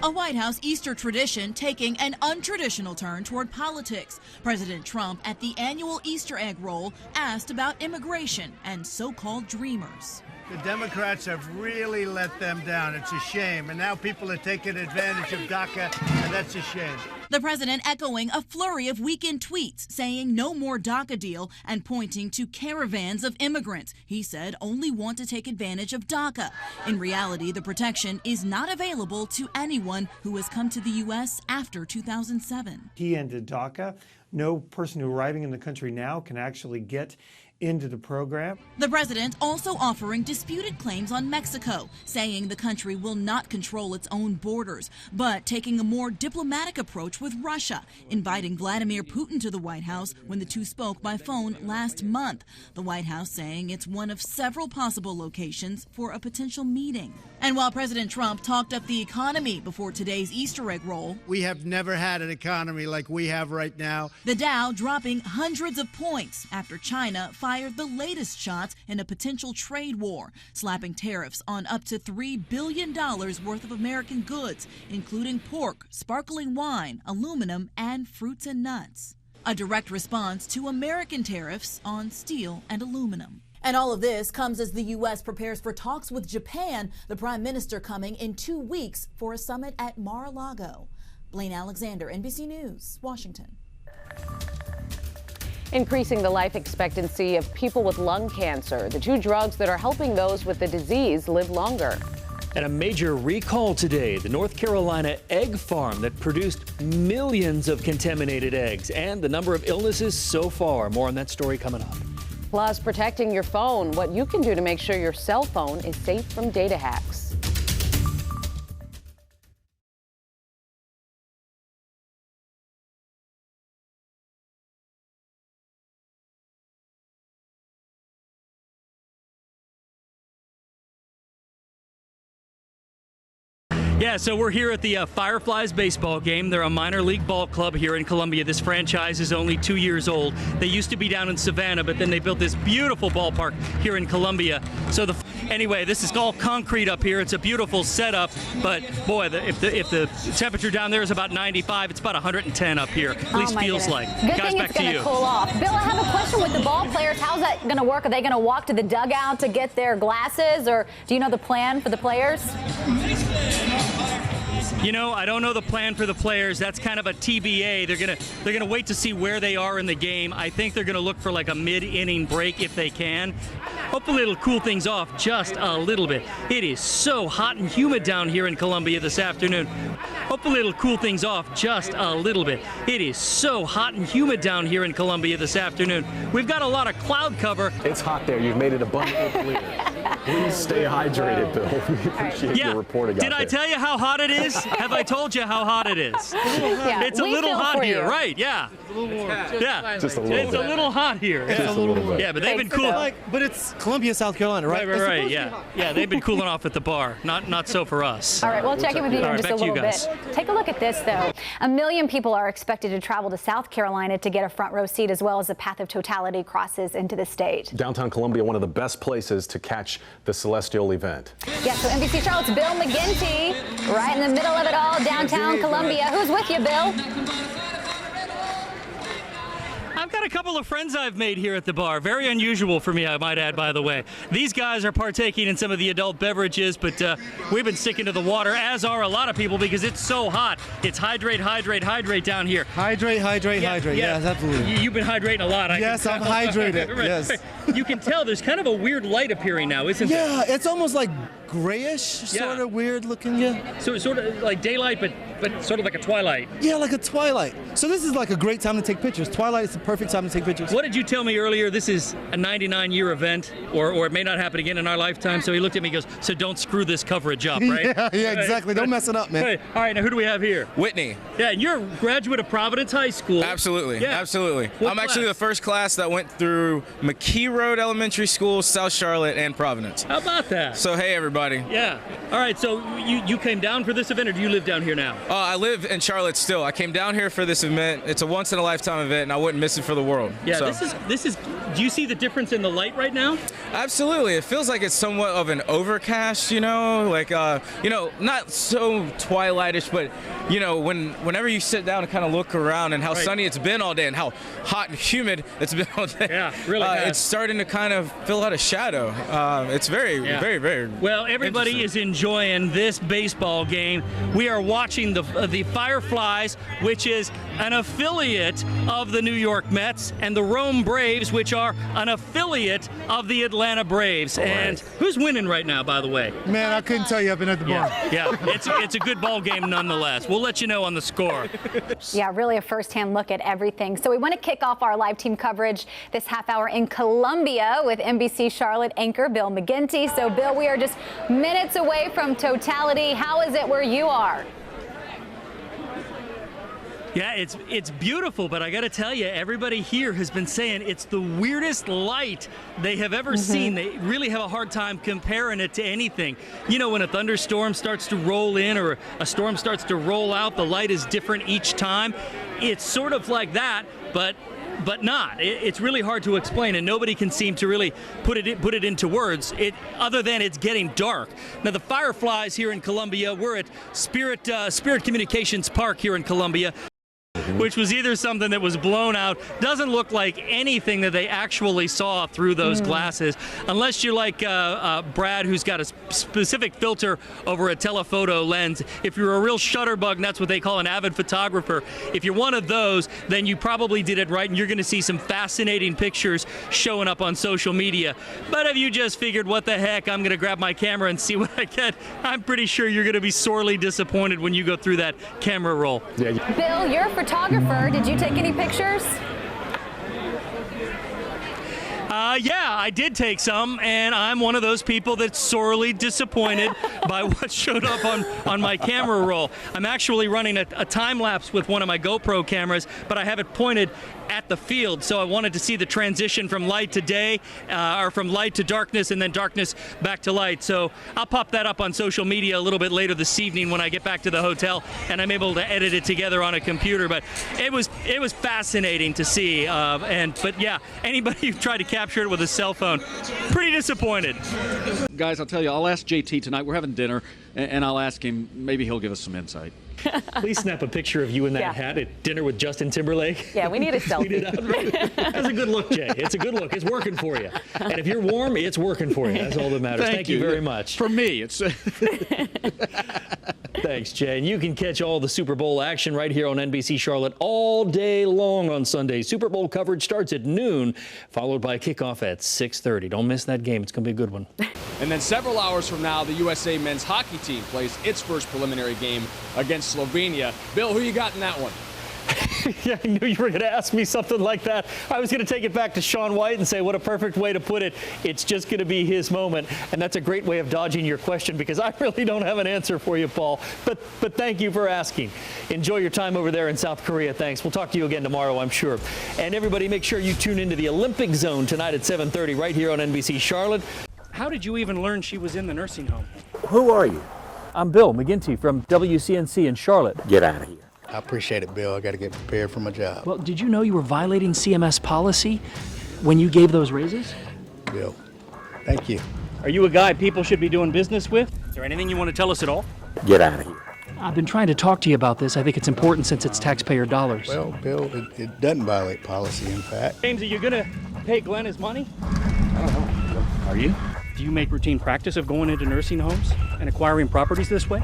A White House Easter tradition taking an untraditional turn toward politics. President Trump at the annual Easter egg roll asked about immigration and so-called dreamers. The Democrats have really let them down. It's a shame. And now people are taking advantage of DACA, and that's a shame. The president echoing a flurry of weekend tweets saying no more DACA deal and pointing to caravans of immigrants he said only want to take advantage of DACA. In reality, the protection is not available to anyone who has come to the U.S. after 2007. He ended DACA. No person who arriving in the country now can actually get into the program. The president also offering disputed claims on Mexico, saying the country will not control its own borders, but taking a more diplomatic approach with Russia, inviting Vladimir Putin to the White House when the two spoke by phone last month. The White House saying it's one of several possible locations for a potential meeting. And while President Trump talked up the economy before today's Easter egg roll, we have never had an economy like we have right now. The Dow dropping hundreds of points after China fired the latest shots in a potential trade war, slapping tariffs on up to $3 billion worth of American goods, including pork, sparkling wine, aluminum, and fruits and nuts. A direct response to American tariffs on steel and aluminum. And all of this comes as the U.S. prepares for talks with Japan, the prime minister coming in 2 weeks for a summit at Mar-a-Lago. Blaine Alexander, NBC News, Washington. Increasing the life expectancy of people with lung cancer, the two drugs that are helping those with the disease live longer. And a major recall today, the North Carolina egg farm that produced millions of contaminated eggs, and the number of illnesses so far. More on that story coming up. Plus, protecting your phone, what you can do to make sure your cell phone is safe from data hacks. Yeah, so we're here at the Fireflies baseball game. They're a minor league ball club here in Columbia. This franchise is only 2 years old. They used to be down in Savannah, but then they built this beautiful ballpark here in Columbia. So anyway, this is all concrete up here. It's a beautiful setup, but boy, if the temperature down there is about 95, it's about 110 up here. At least feels like. Good Guys, thing back it's to going you. to cool off. Bill, I have a question with the ball players. How's that going to work? Are they going to walk to the dugout to get their glasses, or do you know the plan for the players? You know, I don't know the plan for the players. That's kind of a TBA. They're gonna wait to see where they are in the game. I think they're gonna look for like a mid-inning break if they can. Hopefully it'll cool things off just a little bit. It is so hot and humid down here in Columbia this afternoon. Hopefully it'll cool things off just a little bit. It is so hot and humid down here in Columbia this afternoon. We've got a lot of cloud cover. It's hot there. You've made it abundantly clear. Please stay hydrated, Bill. We appreciate your reporting out Did I tell you how hot it is? Have I told you how hot it is? Yeah, it's a little hot here, right? Yeah. It's a little warm. Yeah. Just a little It's bit. a little hot here. Just a little bit. Yeah, but they've been cool. But it's Columbia, South Carolina, right? Right. Yeah, they've been cooling off at the bar. Not so for us. All right, we'll check in with you in just a little bit. Take a look at this, though. 1 million people are expected to travel to South Carolina to get a front row seat, as well as the path of totality crosses into the state. Downtown Columbia, one of the best places to catch the Celestial event. Yeah, so NBC Charlotte's Bill McGinty, right in the middle of it all, downtown Columbia. Who's with you, Bill? I've got a couple of friends I've made here at the bar. Very unusual for me, I might add, by the way. These guys are partaking in some of the adult beverages, but we've been sticking to the water, as are a lot of people, because it's so hot. It's hydrate down here. Hydrate. Yes, absolutely. You've been hydrating a lot. Yes, I'm hydrated. Right. Yes. You can tell there's kind of a weird light appearing now, isn't there? Yeah, it's almost like grayish, sort of weird looking. Yeah. So it's sort of like daylight, but sort of like a twilight. Yeah, like a twilight. So this is like a great time to take pictures. Twilight is the perfect time to take pictures. What did you tell me earlier? This is a 99-year event, or it may not happen again in our lifetime. So he looked at me and goes, so don't screw this coverage up, right? Yeah, exactly. Don't mess it up, man. All right, now who do we have here? Whitney. Yeah, and you're a graduate of Providence High School. Absolutely, yeah. absolutely. What I'm class? actually the first class that went through McKee Road Elementary School, South Charlotte, and Providence. How about that? So hey, everybody. Yeah. All right, so you came down for this event, or do you live down here now? I live in Charlotte still. I came down here for this event. It's a once-in-a-lifetime event, and I wouldn't miss it for the world. Yeah, so. this is. Do you see the difference in the light right now? Absolutely. It feels like it's somewhat of an overcast, like, not so twilightish, but, whenever you sit down and kind of look around and how sunny it's been all day and how hot and humid it's been all day. Yeah, really it's starting to kind of fill out a shadow. It's very, very well, everybody is enjoying this baseball game. We are watching the Fireflies, which is an affiliate of the New York Mets, and the Rome Braves, which are an affiliate of the Atlanta Braves. And who's winning right now, by the way? Man, I couldn't tell you. I've been at the bar. Yeah, it's a good ball game nonetheless. We'll let you know on the score. Yeah, really a first-hand look at everything. So we want to kick off our live team coverage this half hour in Columbia with NBC Charlotte anchor Bill McGinty. So, Bill, we are just minutes away from totality. How is it where you are? Yeah, it's beautiful, but I got to tell you, everybody here has been saying it's the weirdest light they have ever seen. They really have a hard time comparing it to anything. When a thunderstorm starts to roll in or a storm starts to roll out, the light is different each time. It's sort of like that, but not. It's really hard to explain, and nobody can seem to really put it into words. Other than it's getting dark. Now, the Fireflies here in Columbia, we're at Spirit Communications Park here in Columbia, which was either something that was blown out. Doesn't look like anything that they actually saw through those glasses, unless you're like Brad, who's got a specific filter over a telephoto lens. If you're a real shutterbug, and that's what they call an avid photographer, if you're one of those, then you probably did it right, and you're going to see some fascinating pictures showing up on social media. But if you just figured, what the heck, I'm going to grab my camera and see what I get, I'm pretty sure you're going to be sorely disappointed when you go through that camera roll. Bill, you're a photographer. Did you take any pictures? Yeah, I did take some, and I'm one of those people that's sorely disappointed by what showed up on my camera roll. I'm actually running a time lapse with one of my GoPro cameras, but I have it pointed at the field, so I wanted to see the transition from light to day, or from light to darkness, and then darkness back to light. So I'll pop that up on social media a little bit later this evening when I get back to the hotel and I'm able to edit it together on a computer. But it was fascinating to see, but yeah, anybody who tried to capture it with a cell phone, pretty disappointed. Guys, I'll tell you, I'll ask JT tonight. We're having dinner, and I'll ask him. Maybe he'll give us some insight. Please snap a picture of you in that hat at dinner with Justin Timberlake. Yeah, we need a selfie. That's a good look, Jay. It's a good look. It's working for you. And if you're warm, it's working for you. That's all that matters. Thank you very much. For me, it's... Thanks, Jay. And you can catch all the Super Bowl action right here on NBC Charlotte all day long on Sunday. Super Bowl coverage starts at noon, followed by kickoff at 6:30. Don't miss that game. It's going to be a good one. And then several hours from now, the USA men's hockey team plays its first preliminary game against Slovenia. Bill, who you got in that one? Yeah, I knew you were going to ask me something like that. I was going to take it back to Shaun White and say, what a perfect way to put it. It's just going to be his moment. And that's a great way of dodging your question, because I really don't have an answer for you, Paul. But thank you for asking. Enjoy your time over there in South Korea. Thanks. We'll talk to you again tomorrow, I'm sure. And everybody, make sure you tune into the Olympic Zone tonight at 7:30 right here on NBC Charlotte. How did you even learn she was in the nursing home? Who are you? I'm Bill McGinty from WCNC in Charlotte. Get out of here. I appreciate it, Bill. I got to get prepared for my job. Well, did you know you were violating CMS policy when you gave those raises? Bill, thank you. Are you a guy people should be doing business with? Is there anything you want to tell us at all? Get out of here. I've been trying to talk to you about this. I think it's important since it's taxpayer dollars. Well, Bill, it doesn't violate policy, in fact. James, are you going to pay Glenn his money? I don't know. Are you? Do you make routine practice of going into nursing homes and acquiring properties this way?